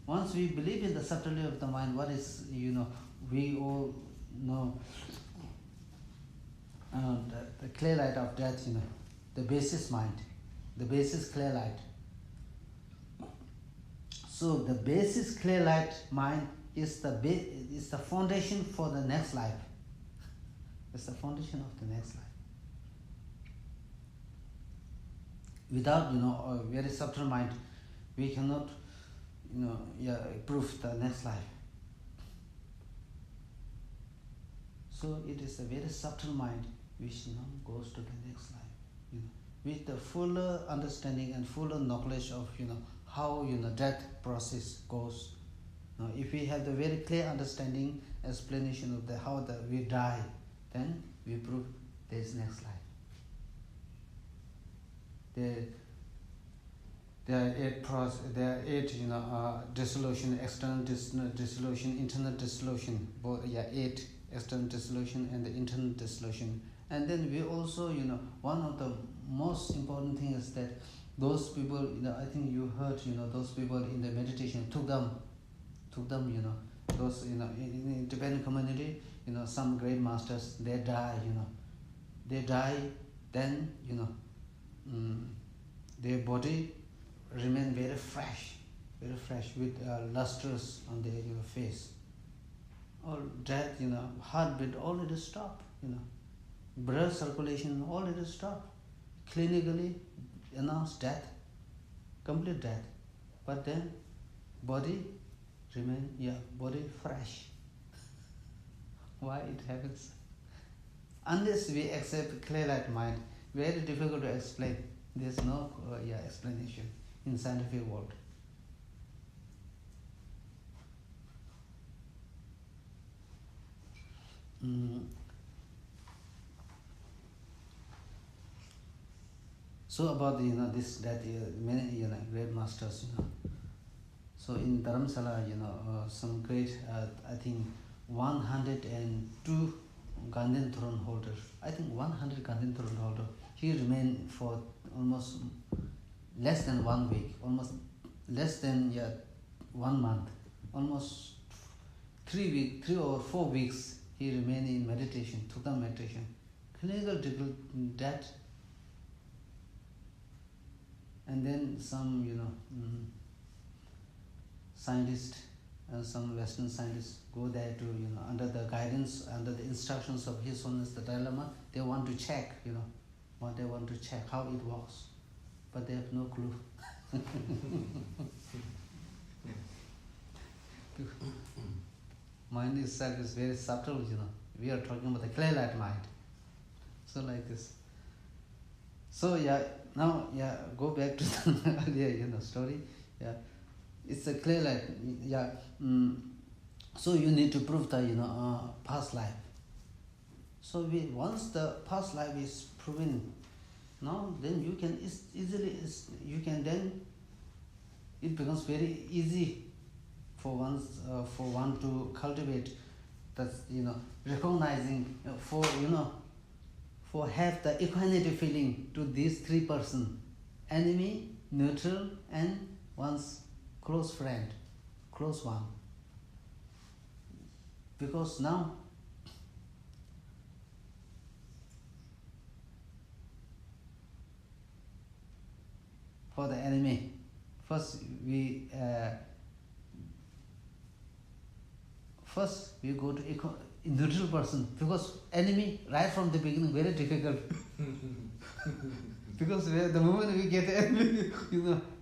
Once we believe in the subtlety of the mind, what is, we all know the clear light of death, the basis mind, the basis clear light. So the basis clear light mind is the foundation for the next life. It's the foundation of the next life. Without a very subtle mind, we cannot prove the next life. So it is a very subtle mind which goes to the next life, with the fuller understanding and fuller knowledge of how death process goes. Now, if we have the very clear understanding, explanation of how we die, then we prove there is next life. There are eight dissolution, external dissolution, internal dissolution, both 8 external dissolution and the internal dissolution. And then we also one of the most important things is that those people, I think you heard those people in the meditation took them those in Tibetan community, some great masters, they die, then their body remain very fresh with lustrous on their face. Or death, heartbeat already stop, blood circulation already stop. Clinically announced death, complete death. But then body remain, body fresh. Why it happens? Unless we accept clear-light mind, very difficult to explain. There's no explanation in scientific world. So about this that many great masters. So in Dharamsala, some great I think 102 Gandhian throne holders. I think 100 Gandhian throne holder. He remained for almost less than 1 week, almost less than 1 month, almost 3 or 4 weeks. He remained in meditation, took the meditation. Clinical death. And then some, scientists and some Western scientists go there to, under the guidance, under the instructions of His Holiness the Dalai Lama, they want to check, what they want to check, how it works. But they have no clue. Mind itself is very subtle, We are talking about the clear-light mind. So like this. So now go back to the earlier story. It's a clear light. So you need to prove the past life. So once the past life is proven, now then you can easily it becomes very easy for one to cultivate that recognizing for have the equanimity feeling to these 3 persons: enemy, neutral, and one's close friend, close one. Because now for the enemy, first we go to neutral person, because enemy right from the beginning very difficult. Because the moment we get enemy,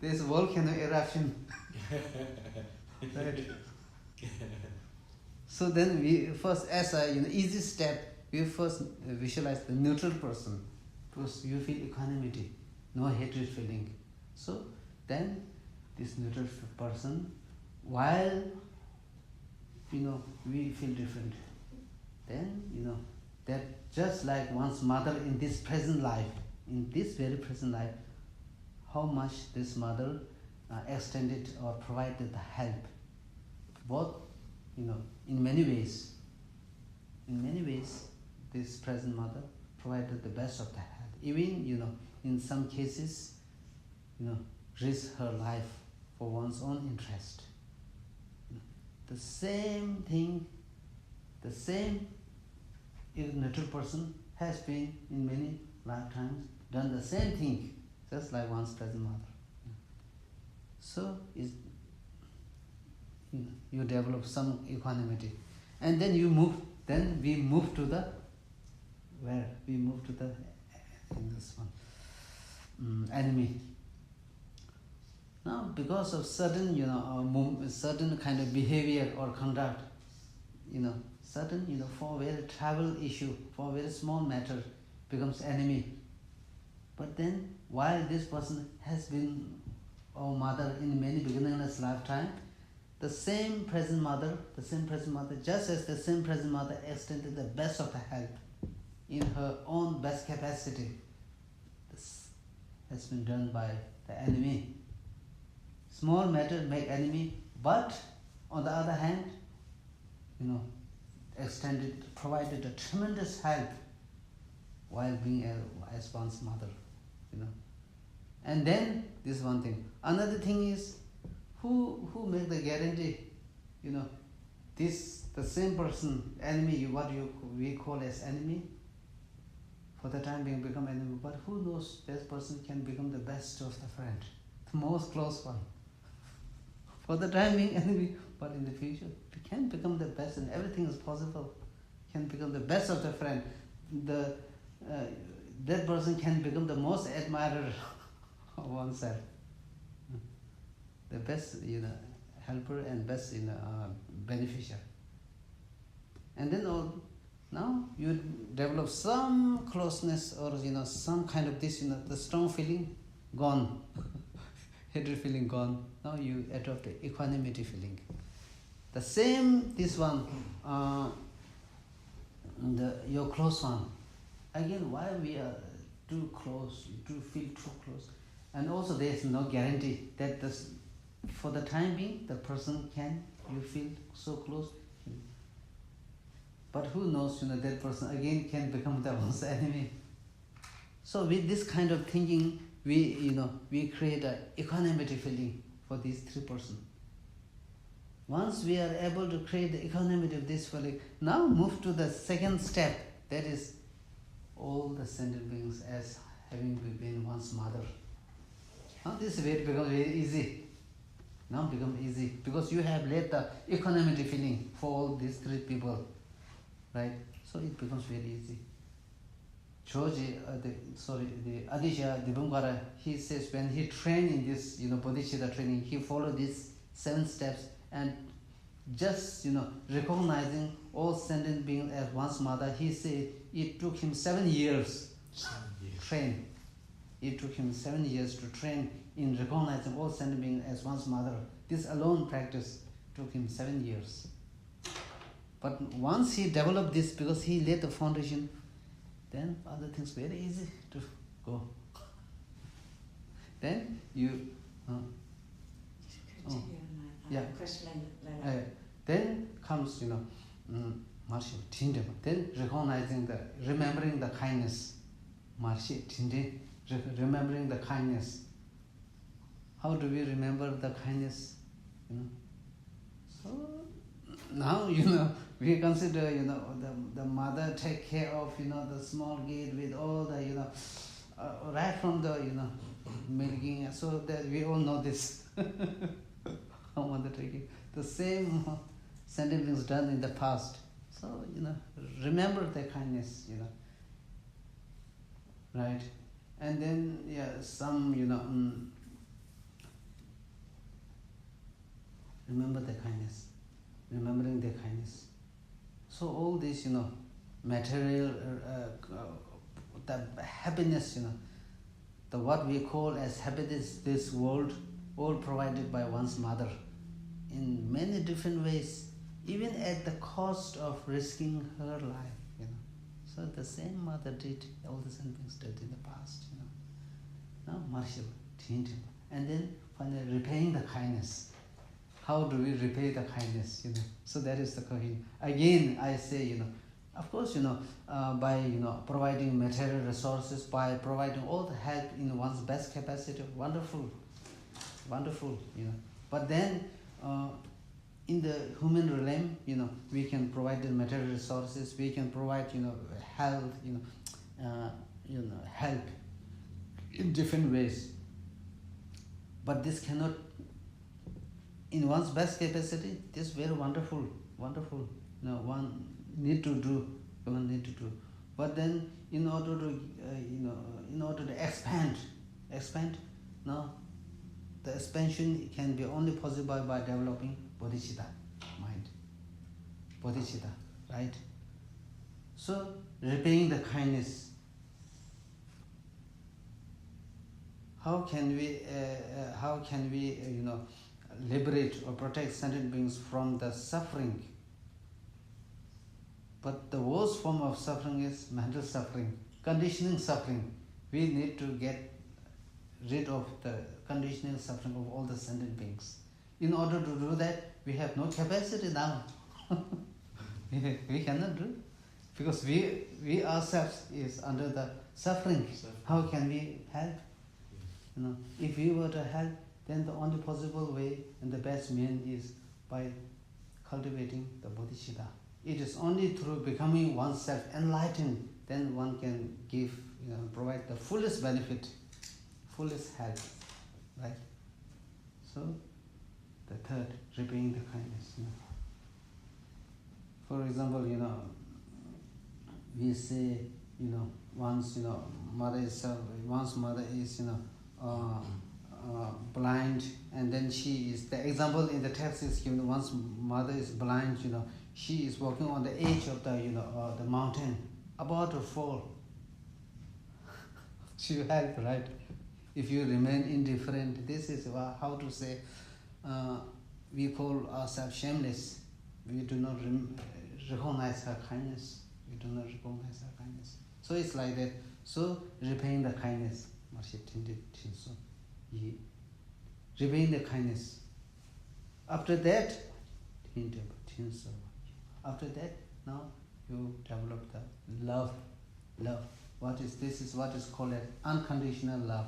there's a volcano eruption. Right? So then we first, as a easy step, we first visualize the neutral person, because you feel equanimity, no hatred feeling. So then this neutral person, while we feel different, then that just like one's mother in this present life, in this very present life, how much this mother extended or provided the help, both in many ways. In many ways, this present mother provided the best of the help. Even in some cases, risk her life for one's own interest. The same thing, the same neutral person has been in many lifetimes done the same thing, just like one's present mother. So you develop some equanimity, and then we move to the in this one enemy. Now, because of certain certain kind of behavior or conduct, certain for very trivial issue, for very small matter, becomes enemy. But then, while this person has been our mother in many beginningless lifetime, the same present mother, just as the same present mother extended the best of the help in her own best capacity, this has been done by the enemy. Small matter make enemy, but on the other hand, provided a tremendous help while being as one's mother, And then this one thing. Another thing is, who make the guarantee, the same person, enemy, what we call as enemy, for the time being become enemy, but who knows, that person can become the best of the friend most close one. For the time being, enemy, but in the future, we can become the best, and everything is possible. Can become the best of the friend. That person can become the most admirer of oneself. The best, helper and best, beneficiary. And then now you develop some closeness or some kind of this, the strong feeling gone, hatred feeling gone. Now you adopt the equanimity feeling. The same this one, your close one. Again, why we are too close, you do feel too close, and also there is no guarantee that for the time being the person you feel so close. But who knows, that person again can become the one's enemy. So with this kind of thinking, we create an equanimity feeling for these three persons. Once we are able to create the equanimity of this feeling, now move to the second step, that is all the sentient beings as having been one's mother. Now this way it becomes very easy. Now becomes easy because you have laid the equanimity feeling for all these three people. Right? So it becomes very easy. Choji, the Adisha Dibungara, he says when he trained in this, bodhicitta training, he followed these 7 steps and just, recognizing all sentient beings as one's mother. He said it took him 7 years to train. It took him 7 years to train in recognizing all sentient beings as one's mother. This alone practice took him 7 years. But once he developed this, because he laid the foundation, then other things very easy to go. Then you... question then comes, Marshi Tindem. Then remembering the kindness. Marshi Tindem, remembering the kindness. How do we remember the kindness? So now, we consider, the mother take care of, the small kid with all the, right from the, milking, so that we all know this. How mother taking the same sentient things done in the past. So, remember the kindness, right? And then, some, remember the kindness. Remembering their kindness. So all this, material, the happiness, the what we call as happiness, this world, all provided by one's mother in many different ways, even at the cost of risking her life, So the same mother did, all the same things did in the past, Now, Marshal, and then finally repaying the kindness. How do we repay the kindness, So that is the question. Again, I say, of course, by, providing material resources, by providing all the help in one's best capacity, wonderful, But then, in the human realm, we can provide the material resources, we can provide, health, help in different ways. But this cannot, in one's best capacity, this is very wonderful. One need to do. But then, in order to expand, now the expansion can be only possible by developing bodhicitta mind. Bodhicitta, right? So repaying the kindness. How can we liberate or protect sentient beings from the suffering? But the worst form of suffering is mental suffering, conditioning suffering. We need to get rid of the conditional suffering of all the sentient beings. In order to do that, we have no capacity now. we cannot do, because we ourselves is under the suffering. How can we help? If we were to help, then the only possible way and the best means is by cultivating the bodhicitta. It is only through becoming oneself enlightened, then one can give, provide the fullest benefit, fullest help, right? So the third, repaying the kindness. For example, we say, once mother is blind, and then she is, the example in the text is given, once mother is blind, she is walking on the edge of the mountain, about to fall. She will help, right? If you remain indifferent, this is how to say, we call ourselves shameless. We do not recognize her kindness. We do not recognize her kindness. So it's like that. So repaying the kindness. Repaying the kindness. After that, now you develop the love. Love. This is what is called as unconditional love,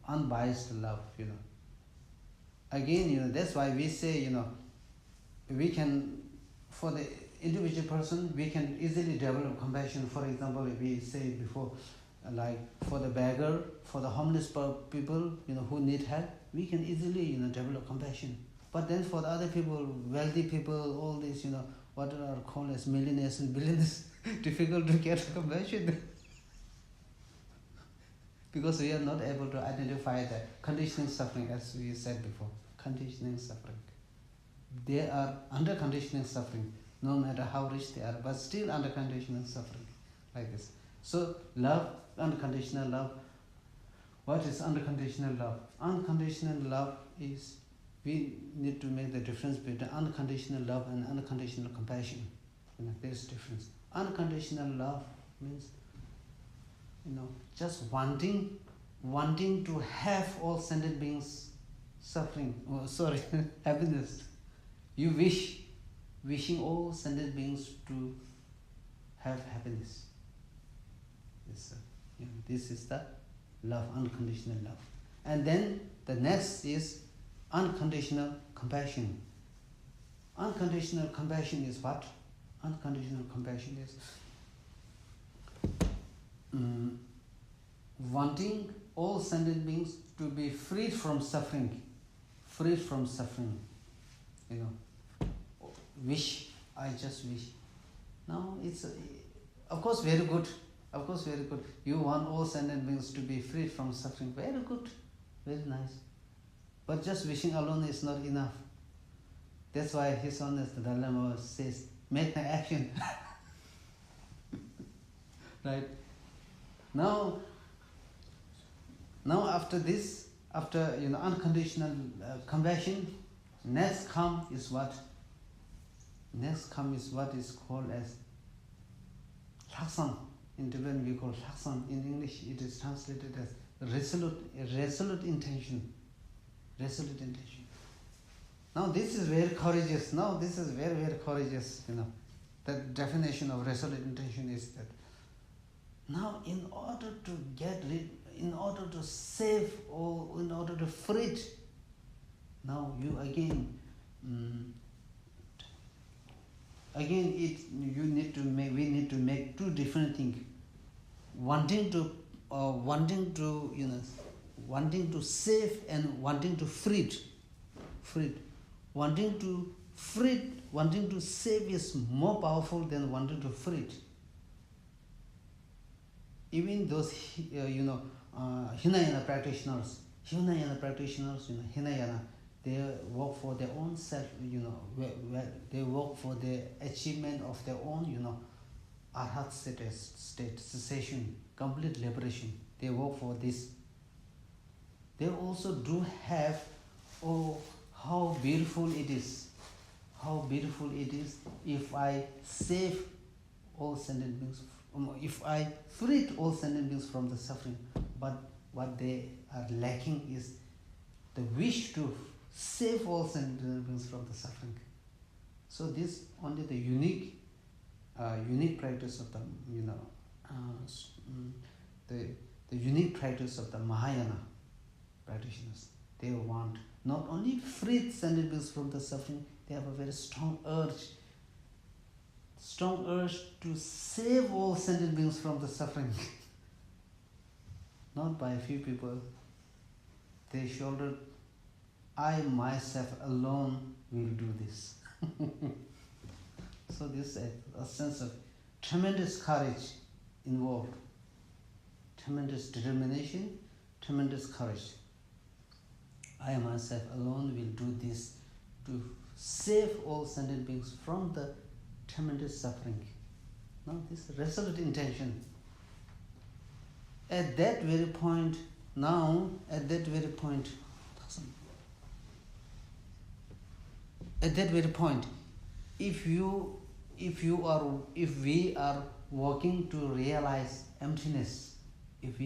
unbiased love. Again, that's why we say, we can, for the individual person, we can easily develop compassion. For example, we say before, like for the beggar, for the homeless people, who need help, we can easily, develop compassion. But then for the other people, wealthy people, all these, what are called as millionaires and billionaires, difficult to get compassion. Because we are not able to identify the conditioning suffering, as we said before, conditioning suffering. They are under conditioning suffering, no matter how rich they are, but still under conditioning suffering, like this. So love, unconditional love. What is unconditional love? Unconditional love is, we need to make the difference between unconditional love and unconditional compassion. There's a difference. Unconditional love means, just wanting to have all sentient beings happiness. You wishing all sentient beings to have happiness. This is the love, unconditional love. And then the next is unconditional compassion. Unconditional compassion is what? Unconditional compassion is wanting all sentient beings to be freed from suffering. Freed from suffering. I just wish. Now it's, of course, very good. Of course, very good. You want all sentient beings to be freed from suffering. Very good. Very nice. But just wishing alone is not enough. That's why His Holiness the Dalai Lama says, make the action. Right? Now after this, after unconditional compassion, next come is what? Next come is what is called as laksan. In Tibetan we call laksan. In English it is translated as resolute intention. Resolute intention. Now this is very courageous. Now this is very, very courageous. The definition of resolute intention is that now in order to get rid, in order to save, or in order to free it, now you again we need to make two different things. Wanting to save and wanting to free it. Wanting to save is more powerful than wanting to free it. Even those Hinayana practitioners, Hinayana, they work for their own self, they work for the achievement of their own, arhat state, cessation, complete liberation. They work for this. They also do have, how beautiful it is. How beautiful it is if I save all sentient beings, if I free all sentient beings from the suffering. But what they are lacking is the wish to save all sentient beings from the suffering. So this only the unique practice of the the unique practice of the Mahayana practitioners. They want not only free sentient beings from the suffering, they have a very strong urge to save all sentient beings from the suffering. Not by a few people. They shouldered I myself alone will do this. So this is a sense of tremendous courage involved, tremendous determination, tremendous courage. I myself alone will do this to save all sentient beings from the tremendous suffering. Now this resolute intention. At that very point, if we are working to realize emptiness, if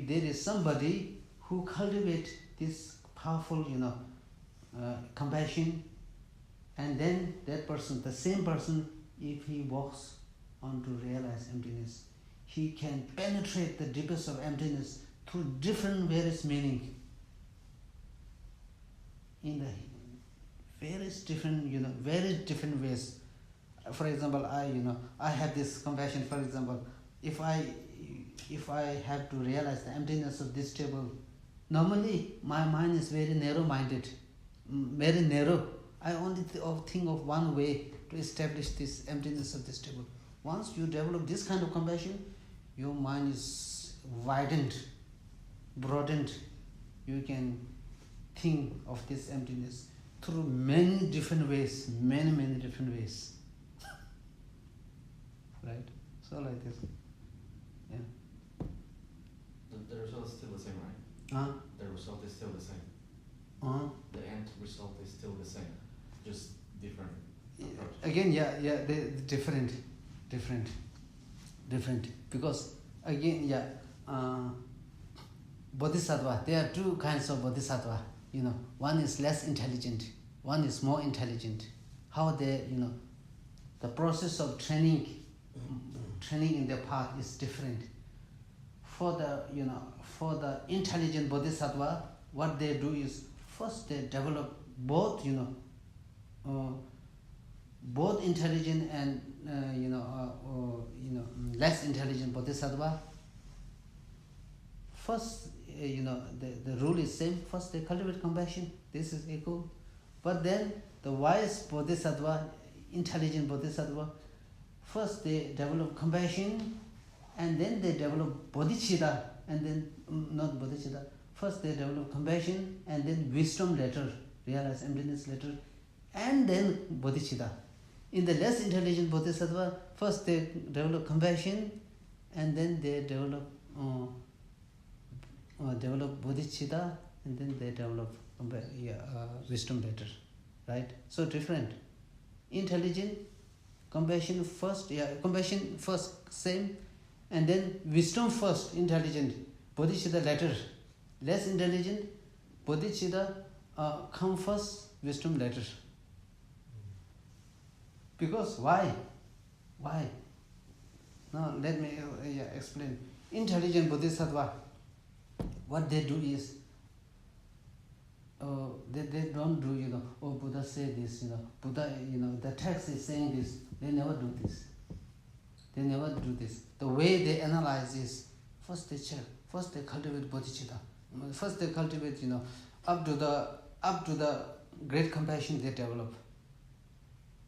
there is somebody who cultivates this powerful, compassion, and then that person, the same person, if he walks on to realize emptiness, he can penetrate the deepest of emptiness through different various meaning, in the various different ways. For example, I have this compassion. For example, if I have to realize the emptiness of this table, normally my mind is very narrow-minded, very narrow. I only think of one way to establish this emptiness of this table. Once you develop this kind of compassion, your mind is widened, broadened. You can think of this emptiness through many different ways, many different ways. Right? So like this. Yeah. The result is still the same, right? The result is still the same. The end result is still the same, just different approach. Again, they're different. Because again, bodhisattva, there are two kinds of bodhisattva. One is less intelligent, one is more intelligent. How they, the process of training in their path is different. For the intelligent bodhisattva, what they do is first they develop both intelligent and less intelligent bodhisattva. First, the rule is same. First they cultivate compassion. This is equal. But then the wise bodhisattva, intelligent bodhisattva, first they develop compassion, and then they develop bodhicitta, and then not bodhicitta. First they develop compassion, and then wisdom later, realize emptiness later, and then bodhicitta. In the less intelligent bodhisattva, first they develop compassion, and then they develop bodhicitta, and then they develop wisdom later. Right? So different. Intelligent, compassion first, same, and then wisdom first, intelligent, bodhicitta later. Less intelligent, bodhicitta come first, wisdom later. Because why? Now let me explain. Intelligent bodhisattva, what they do is, they don't do, Buddha said this, Buddha, the text is saying this. They never do this. The way they analyze is, first they check, first they cultivate bodhicitta. First they cultivate, up to the great compassion they develop.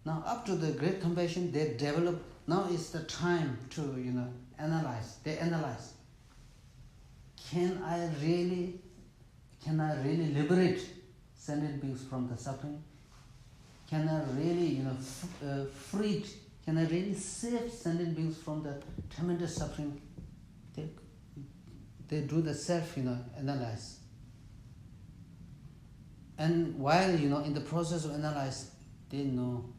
Now up to the great compassion they develop, now is the time to, analyze. They analyze. Can I really liberate sentient beings from the suffering? Can I really, can I really save sentient beings from the tremendous suffering? They do the self, analyze. And while, in the process of analyze, they know,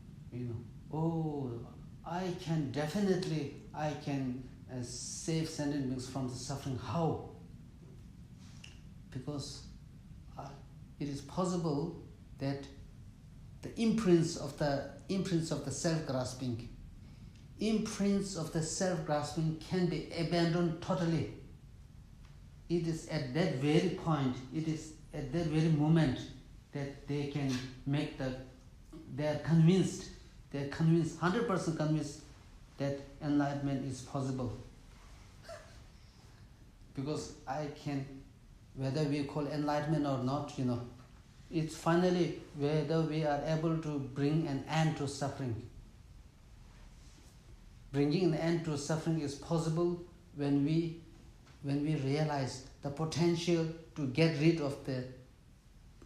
I can save sentient beings from the suffering. How? Because it is possible that the imprints of the self-grasping can be abandoned totally. It is at that very point, it is at that very moment that they can make they are convinced, 100% convinced that enlightenment is possible. Because I can whether we call enlightenment or not, it's finally whether we are able to bring an end to suffering. Bringing an end to suffering is possible when we realize the potential to get rid of the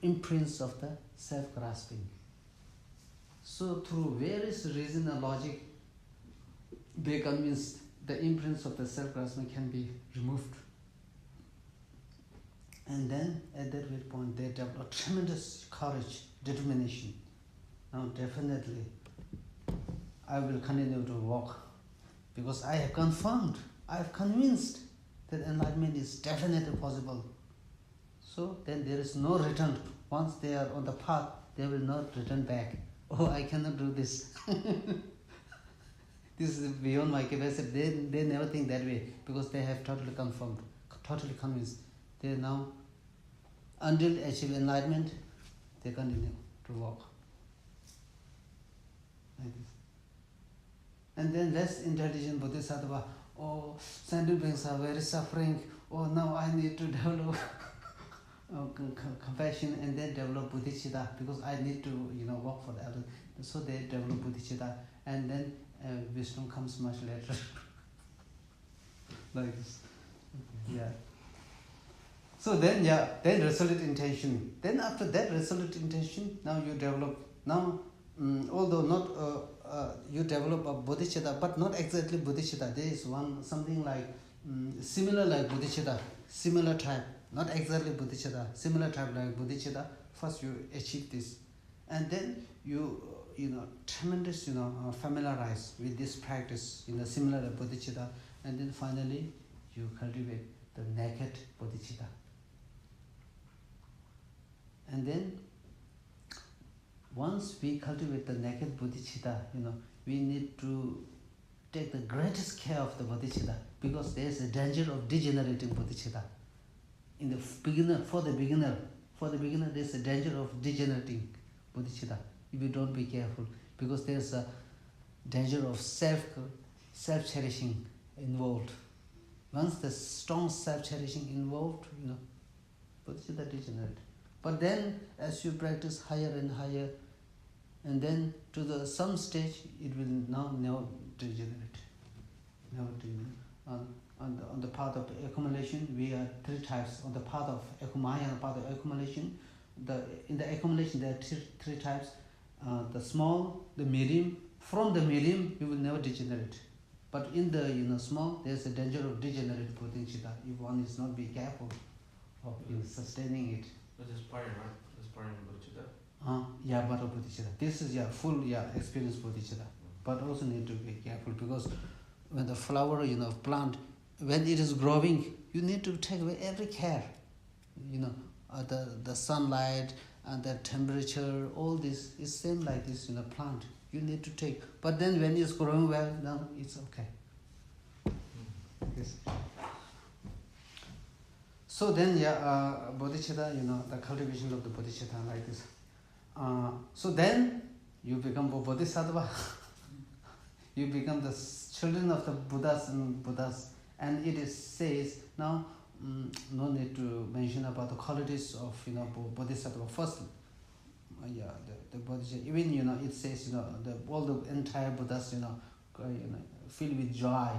imprints of the self-grasping. So through various reason and logic, they convinced the imprints of the self-grasping can be removed. And then at that very point they develop tremendous courage, determination. Now definitely I will continue to walk because I have confirmed, I have convinced that enlightenment is definitely possible. So then there is no return. Once they are on the path, they will not return back. Oh, I cannot do this. This is beyond my capacity. They never think that way because they have totally confirmed, totally convinced. They now, until they achieve enlightenment, they continue to walk. Like this. And then less intelligent bodhisattva, oh, sentient beings are very suffering. Oh, now I need to develop compassion and then develop bodhicitta because I need to, work for the others. So they develop bodhicitta, and then wisdom comes much later. Like this. Yeah. So then, then resolute intention. Then after that resolute intention, now you develop. Now, although not you develop a bodhicitta, but not exactly bodhicitta. There is something like similar like bodhicitta, similar type. Not exactly bodhicitta, similar type like bodhicitta. First you achieve this, and then you tremendous familiarize with this practice, similar like bodhicitta, and then finally you cultivate the naked bodhicitta. And then once we cultivate the naked bodhicitta, we need to take the greatest care of the bodhicitta because there is a danger of degenerating bodhicitta. In the beginner, for the beginner, there is a danger of degenerating bodhicitta if you don't be careful, because there is a danger of self-cherishing involved. Once the strong self-cherishing involved, bodhicitta degenerate. But then, as you practice higher and higher, and then to some stage, it will now never degenerate. Never degenerate. On the path of accumulation, we are three types. On the path of Maya, the path of accumulation, in the accumulation there are three types. The small, the medium. From the medium, you will never degenerate. But in the small, there is a danger of degenerate bodhicitta if one is not be careful of sustaining it. But aspiring, right? Aspiring bodhicitta. Yeah, but bodhicitta. This is full experience bodhicitta. But also need to be careful because when the flower, plant, when it is growing, you need to take away every care. The sunlight and the temperature, all this is same like this, plant. You need to take. But then when it's growing well, now it's okay. Yes. So then, bodhicitta, the cultivation of the bodhicitta like this. So then you become bodhisattva. You become the children of the Buddhas and Buddhas. And it says, now, no need to mention about the qualities of, bodhisattva. First, the bodhisattva, even, it says, all the entire Buddhas, filled with joy,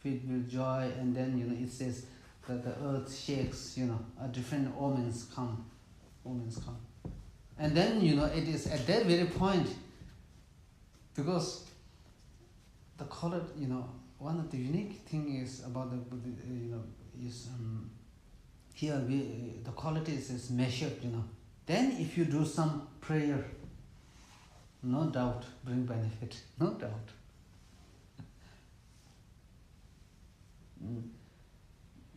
and then, it says that the earth shakes, different omens come. And then, it is at that very point, because the color, one of the unique thing is about the Buddha, is here the qualities is measured, Then if you do some prayer, no doubt bring benefit, no doubt.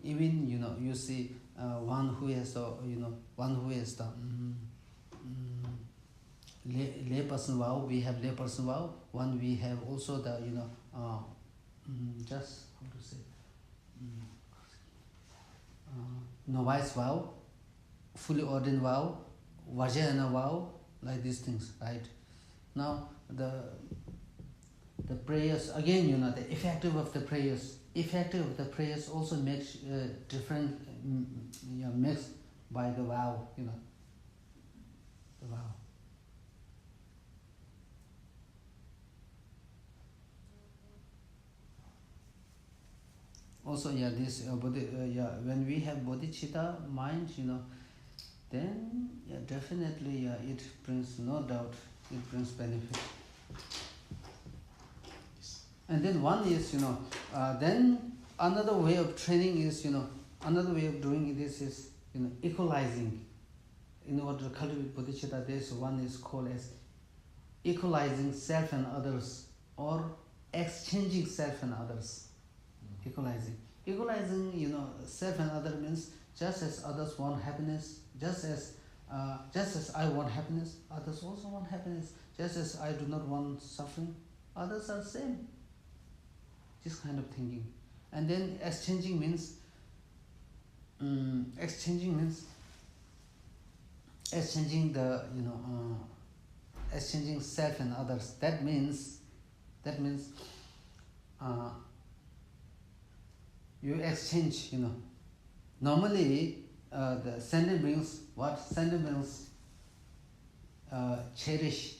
Even you see one who has the layperson vow. We have layperson vow. One we have also the just how to say novice vow, fully ordained vow, vajrayana vow, like these things, right? Now the prayers again, the effective of the prayers also makes different mixed by the vow, the vow. Also, this when we have bodhicitta mind, then definitely it brings, no doubt, it brings benefit. And then one is, then another way of training is, another way of doing this is, equalizing. In order to cultivate bodhicitta, this one is called as equalizing self and others, or exchanging self and others. Equalizing, self and other means just as others want happiness, just as I want happiness, others also want happiness. Just as I do not want suffering, others are the same. This kind of thinking. And then exchanging means exchanging the exchanging self and others. That means you exchange, normally the sending brings what? Sending brings cherish.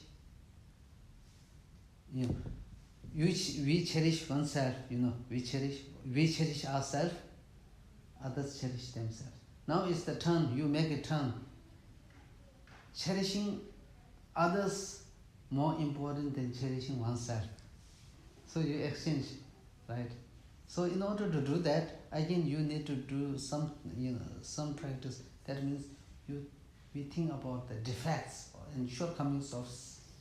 We cherish oneself, we cherish ourselves, others cherish themselves. Now it's the turn, you make a turn. Cherishing others more important than cherishing oneself. So you exchange, right? So in order to do that, again you need to do some practice. That means we think about the defects and shortcomings of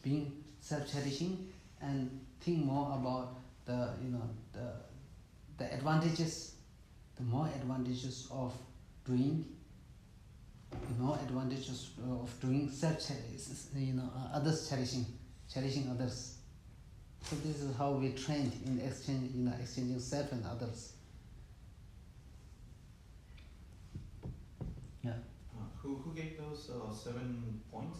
being self-cherishing, and think more about the advantages, the more advantages of doing, others cherishing others. So this is how we trained in exchanging self and others. Yeah. Who gave those 7 points?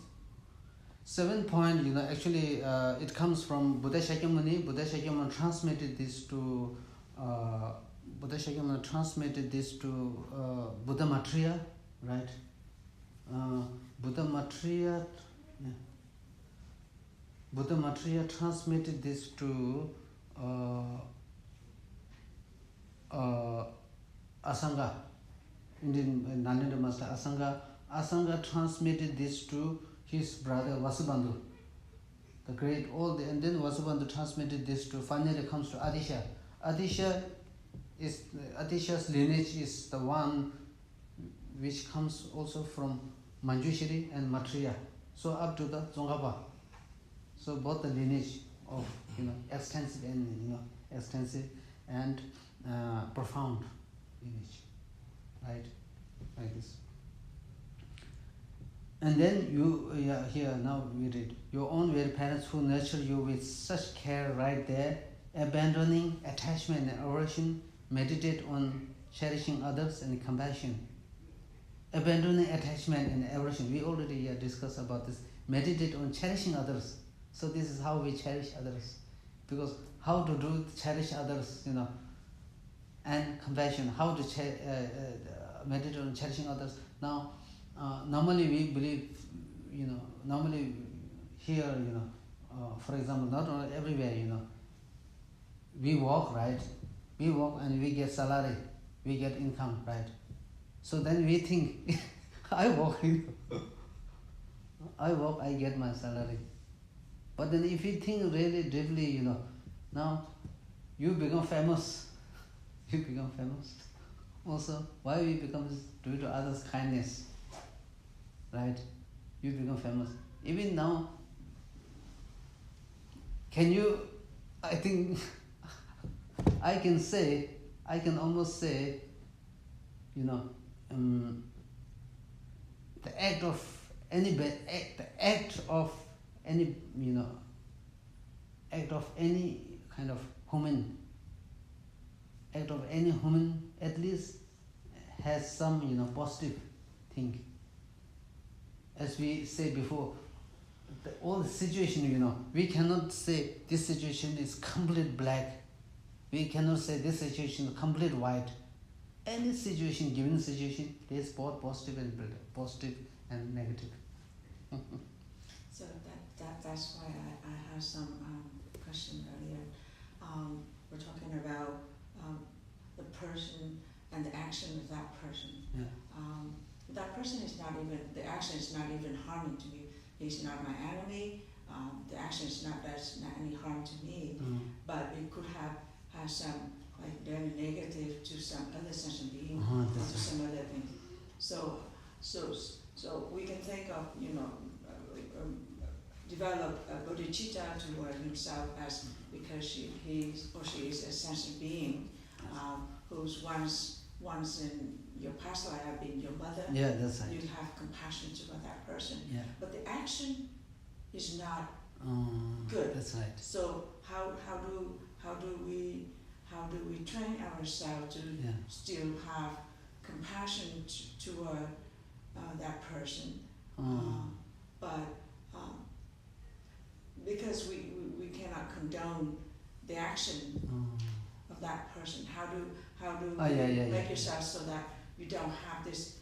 7 point, actually it comes from Buddha Shakyamuni. Buddha Shakyamuni transmitted this to Buddha Matriya, right? Buddha Matriya transmitted this to Asanga, Indian Nalendra Master Asanga. Asanga transmitted this to his brother Vasubandhu, the great old, and then Vasubandhu transmitted this to, finally comes to Adisha. Adisha's lineage is the one which comes also from Manjushri and Matriya, so up to the Tsongkhapa. So both the lineage of extensive and profound lineage, right? Like this. And then here now we read, your own very parents who nurture you with such care right there, abandoning attachment and aversion, meditate on cherishing others and compassion. Abandoning attachment and aversion, we already discussed about this. Meditate on cherishing others. So this is how we cherish others. Because how to cherish others, and compassion, how to meditate on cherishing others. Now, normally we believe, normally here, for example, not everywhere, we work, right? We work and we get salary, we get income, right? So then we think, I work, I get my salary. But then if you think really deeply, now you become famous. Also, why we become due to others' kindness, right? You become famous. Even now, I think, I can almost say, the act of any kind of human, at least has some positive thing. As we said before, all the situation, we cannot say this situation is complete black, we cannot say this situation is complete white. any situation, given situation, there is both positive and negative. So that's why I had some question earlier. We're talking about the person and the action of that person. Yeah. That person is not even, the action is not even harming to me. He's not my enemy. The action is not, that's not any harm to me. But it could have some like very negative to some other sentient being, or to some other thing. So we can think of, develop a bodhicitta toward himself as because he or she is a sentient being who's once in your past life have been your mother. Yeah, that's right. You have compassion toward that person. Yeah. But the action is not good. That's right. So how do we train ourselves to still have compassion toward that person? But because we cannot condone the action of that person, how do you make yourself so that you don't have this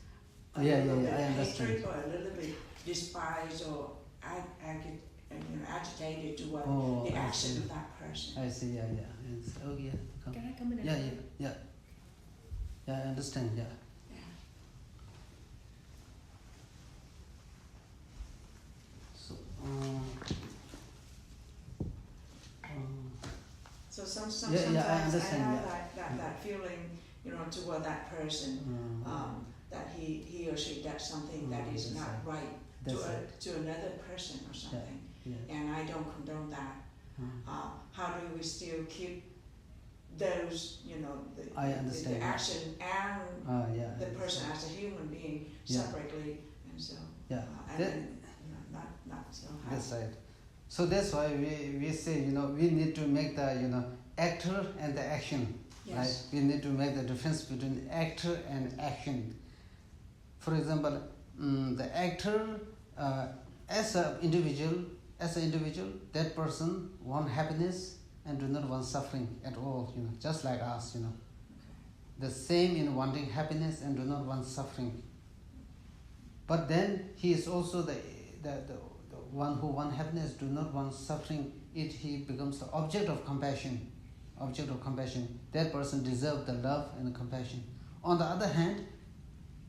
I understand. hatred or a little bit despise or agitated toward the action of that person? I see. It's, come. Can I come in? Yeah, I understand. Yeah. So. So sometimes I have that feeling, toward that person, that he or she does something that is not right to another person or something, and I don't condone that. How do we still keep those, the action and the person as a human being separately, and so not so hard. That's right. So that's why we say, we need to make the, actor and the action. Yes. Right? We need to make the difference between actor and action. For example, the actor, as an individual, that person want happiness and do not want suffering at all, just like us, Okay. The same in wanting happiness and do not want suffering. But then he is also the one who wants happiness, do not want suffering. He becomes the object of compassion. That person deserves the love and the compassion. On the other hand,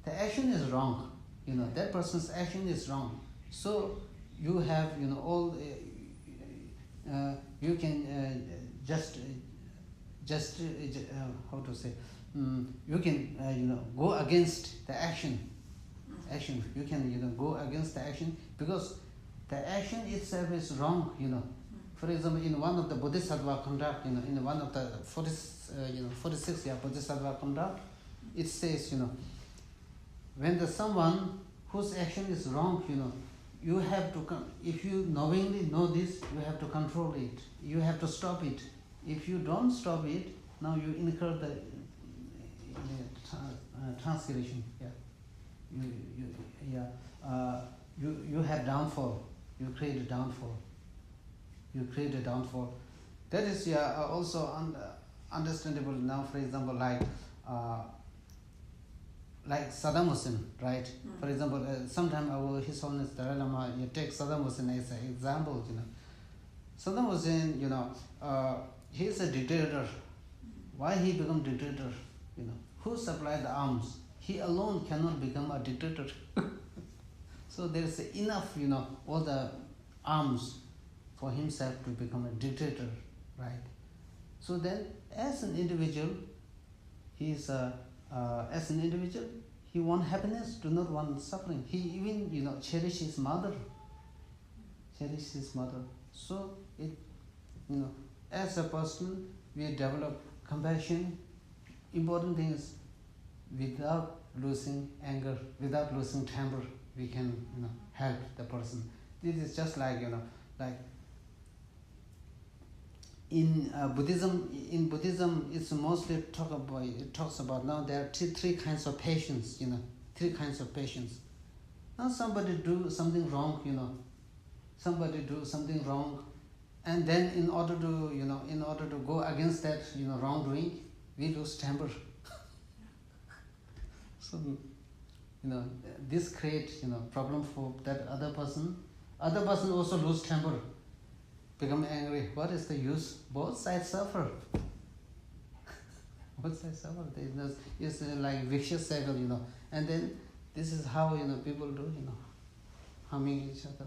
the action is wrong. That person's action is wrong. So you have, all. You can just how to say? You can go against the action. You can go against the action because the action itself is wrong. For example, in one of the Bodhisattva conduct, in one of the 46 Bodhisattva conduct, it says, when someone whose action is wrong, you have to, if you knowingly know this, you have to control it. You have to stop it. If you don't stop it, now you incur the transgression. You have downfall. You create a downfall. That is also understandable now. For example, like Saddam Hussein, right? For example, sometimes His Holiness Dalai Lama take Saddam Hussein as an example. Saddam Hussein, he is a dictator. Why he become dictator? Who supplied the arms? He alone cannot become a dictator. So there is enough, all the arms for himself to become a dictator, right? So then, as an individual, he wants happiness, do not want suffering. He even, cherish his mother. So as a person, we develop compassion. Important thing is, without losing anger, without losing temper, we can, help the person. This is just like, like in Buddhism, it's mostly talks about now there are three kinds of patience, Now somebody do something wrong, and then in order to go against that, wrongdoing, we lose temper. So, this creates, problem for that other person. Other person also lose temper, become angry. What is the use? Both sides suffer. Both sides suffer. It's like vicious cycle, And then this is how, people do, harming each other.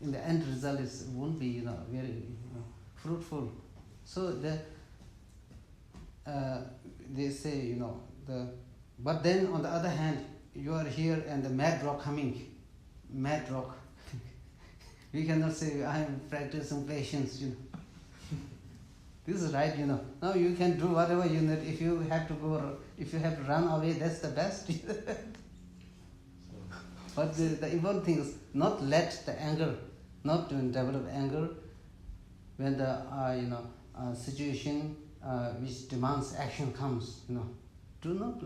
In the end result, it won't be, very fruitful. So they say, but then on the other hand, you are here and the mad rock coming. Mad rock. We cannot say, I am practicing patience, This is right, Now you can do whatever you need. If you have to go, if you have to run away, that's the best. But the important thing is not let the anger, not to develop anger when the situation which demands action comes. Do not.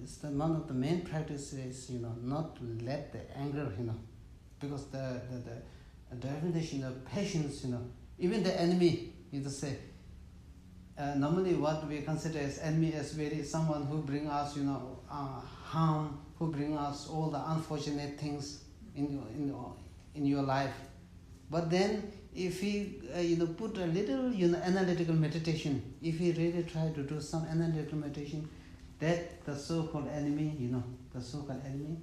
It's one of the main practices. Not to let the anger. Because the definition of patience. Even the enemy. You say. Normally, what we consider as enemy as someone who bring us, harm, who bring us all the unfortunate things in your life. But then, if he, put a little, analytical meditation, if he really try to do some analytical meditation, that the so-called enemy, the so-called enemy,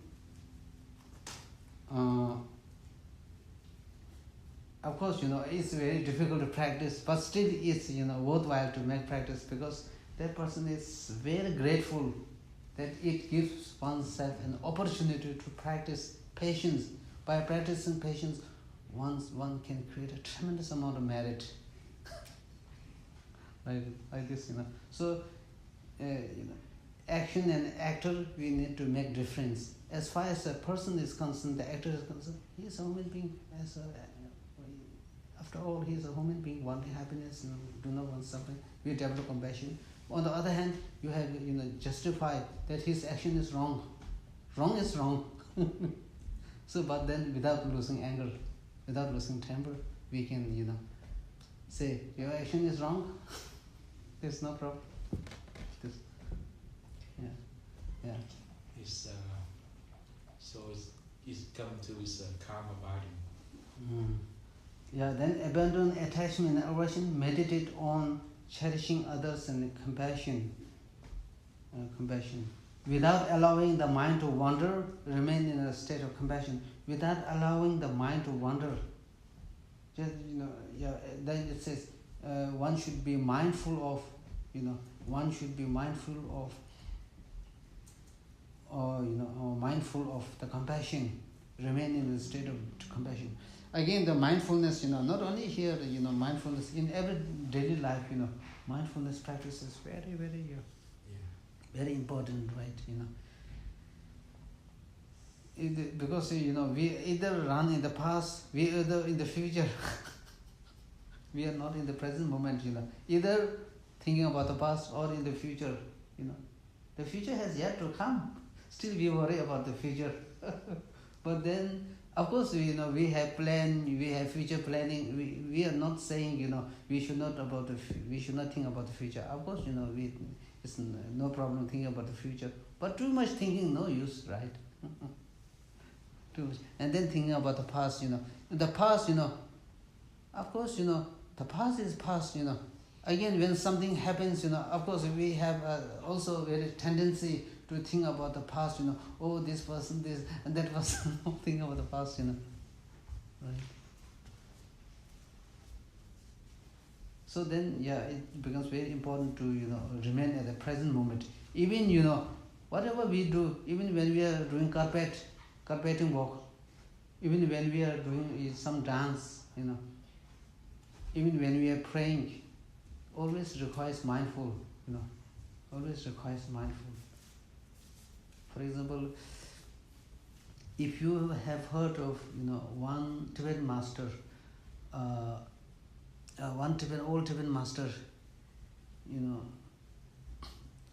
of course, it's very difficult to practice, but still it's, worthwhile to make practice because that person is very grateful that it gives oneself an opportunity to practice patience. By practicing patience, one can create a tremendous amount of merit. like this, So, action and actor, we need to make difference. As far as a person is concerned, the actor is concerned, he is a human being. After all, he is a human being, wanting happiness, do not want suffering. We develop compassion. On the other hand, you have, justify that his action is wrong. Wrong is wrong. So, but then without losing anger, without losing temper, we can, say, your action is wrong. There's no problem. Yeah. So it's come to his calm abiding. Yeah, then abandon attachment and aversion, meditate on cherishing others and compassion. Without allowing the mind to wander, remain in a state of compassion. Without allowing the mind to wander, just, then it says one should be mindful of, mindful of the compassion, remain in a state of compassion. Again, the mindfulness, not only here, mindfulness in every daily life, mindfulness practice is very, very, very important, right? Because, we either run in the past, we either in the future. We are not in the present moment, Either thinking about the past or in the future, The future has yet to come. Still we worry about the future. But then, of course, we have plan, we have future planning. We are not saying, we should not think about the future. Of course, it's no problem thinking about the future. But too much thinking, no use, right? Too much. And then thinking about the past, The past, of course, the past is past, Again, when something happens, of course, we have also very tendency to think about the past, oh, this person, this, and that person, think about the past, right? So then, it becomes very important to, remain at the present moment. Even, whatever we do, even when we are doing carpeting work, even when we are doing some dance, even when we are praying, always requires mindful, always requires mindful. For example, if you have heard of, one Tibetan master, old Tibetan master,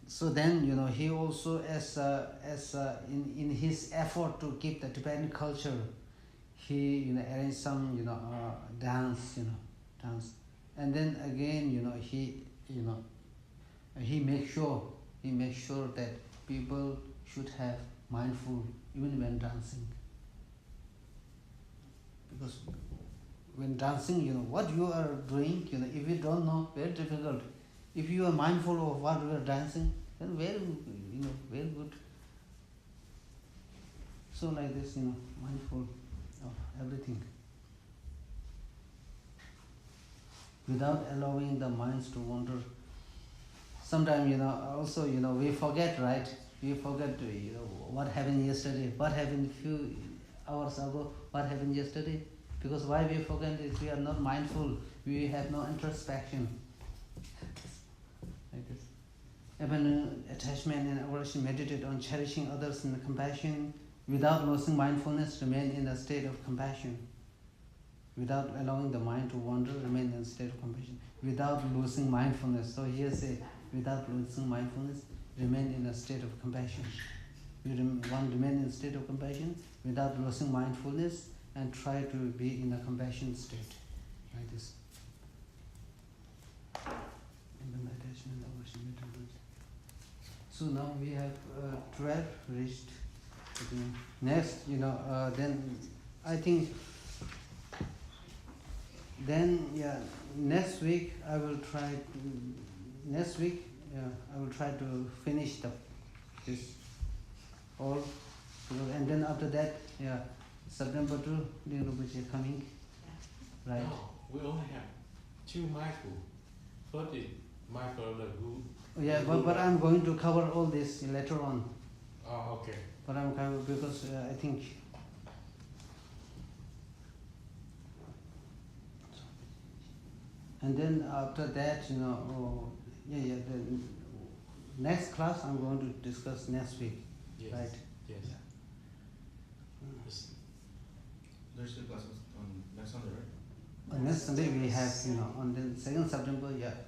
so then, he also, in his effort to keep the Tibetan culture, he, arranged some, dance. And then again, he makes sure that people should have mindful even when dancing. Because when dancing, what you are doing, if you don't know, very difficult. If you are mindful of what you are dancing, then very, very good. So like this, mindful of everything. Without allowing the minds to wander. Sometimes, also, we forget, right? We forget, what happened yesterday, what happened few hours ago, what happened yesterday. Because why we forget is we are not mindful, we have no introspection. Like this. Even attachment and aversion, meditate on cherishing others and compassion. Without losing mindfulness, remain in a state of compassion. Without allowing the mind to wander, remain in a state of compassion. Without losing mindfulness. So here say, without losing mindfulness, remain in a state of compassion. One remain in a state of compassion without losing mindfulness and try to be in a compassion state. Like this. And the meditation and aversion, meditation. So now we have 12 reached. Next, then I think, next week I will try to finish this all, and then after that, September 2, Rinpoche coming, right? No, we only have 2 mindful. First is mindful of the good. Yeah, but I'm going to cover all this later on. Oh, okay. But I'm covered because I think. And then after that, the next class I'm going to discuss next week, Yes. right? Yes. There's 2 classes on next Sunday, right? On next Sunday we have, on the 2nd September, we have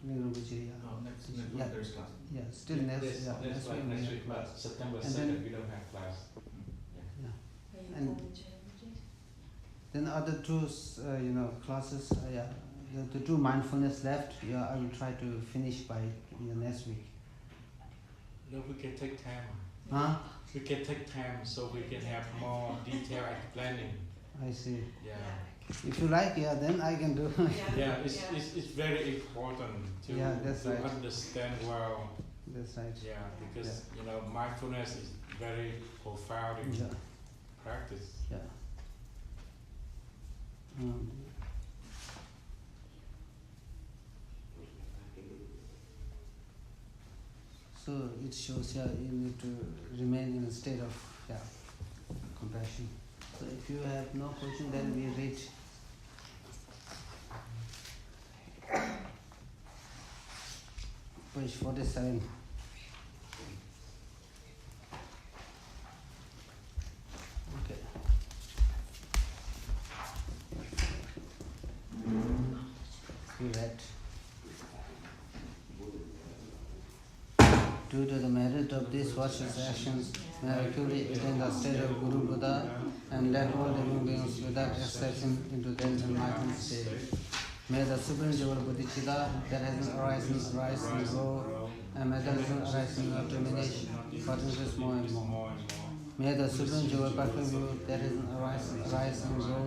Rinpoche. No, next week Yeah. there's class. Yeah, still next week Next we week, have but September And 2nd, then- we don't have class. Yeah. Are you And- going to Rinpoche? Then other 2, classes, the 2 mindfulness left, I will try to finish by next week. No, we can take time. Huh? We can take time so we can have more detailed explaining. I see. Yeah. If you like, then I can do. Yeah, it's very important to, that's to right. understand well. That's right. Yeah, because mindfulness is very profound in Yeah. practice. Yeah. So it shows you need to remain in a state of compassion. So if you have no question, then we read page 47. Okay. We read. Due to the merit of these virtuous actions, may I accurately attain the state of Guru Buddha and let all living beings without exception into their enlightened state. May the Supreme Jewel Bodhicitta that has been arising rise and grow, and may that arising not diminish, but increase more and more. May the Supreme Jewel Perfect View that has been rise and grow,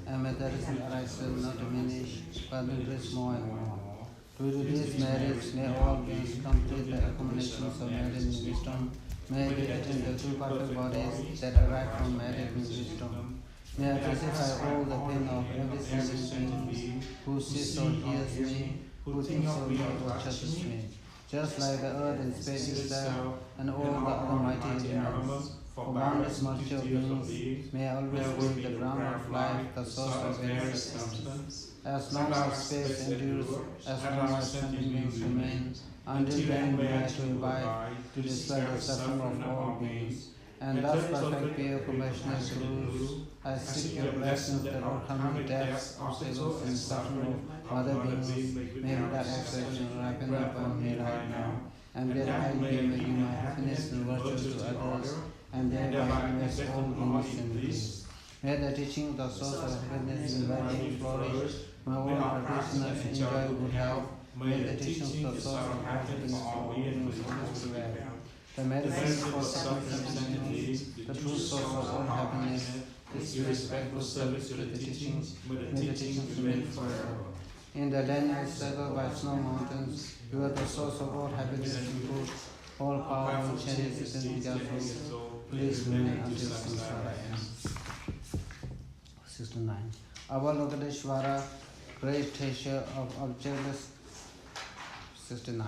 and may that arise not diminish, but increase more and more. Due to these merits, may all beings complete the accumulations of merit and wisdom. May they attain the 2 perfect bodies that arrive from merit and wisdom. May I pacify all the pain of every single being who sees or hears me, who thinks of me or touches me. Just like the earth and space itself, and all the other mighty elements, for boundless multitude of beings, may I always be the ground of life, the source of various existence. As long as space endures, as long as sentient beings remain, until then may I to invite to dispel the suffering of all beings. And thus perfect pure compassionate Gurus, I seek your blessings that overcome deaths, obstacles, and suffering of other beings, may without exception ripen upon me right now, and that I may make my happiness and virtue to others, and thereby bless all beings in peace. May the teaching of the source of happiness and well-being flourish. May all practitioners enjoy good health. May the teaching of the source of happiness for all beings always prevail. The medicine for self-understanding is the true source of all happiness. This respectful service to the teachings, meditations remain forever. In the land encircled by snow mountains, you are the source of all happiness and good. All power and change is in the soul. Please remain until samsara ends. 69. Avalokiteshvara, great teacher of objectless. 69.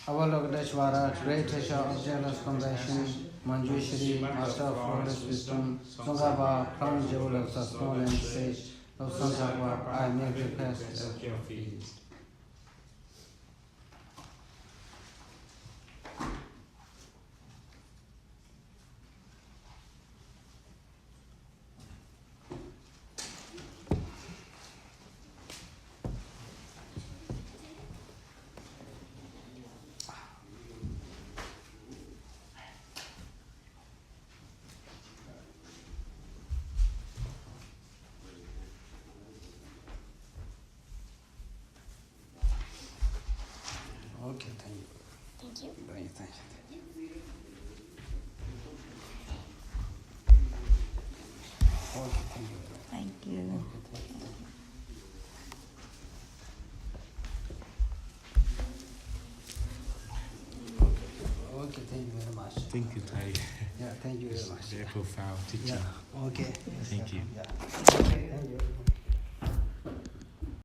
Avalokiteshvara, great teacher of objectless compassion, Manjushri, master of flawless wisdom, Sanghabha, crown jewel of the small and sage, of Sanghabha, I make request at your feet. Okay, thank you. Thank you. Thank you. Thank you. Okay, thank you. Thank you. Okay, thank you very much. Thank you, Thai. Yeah, thank you very much. Very profound teaching. Yeah, okay. Thank you. Yeah. Okay, thank you.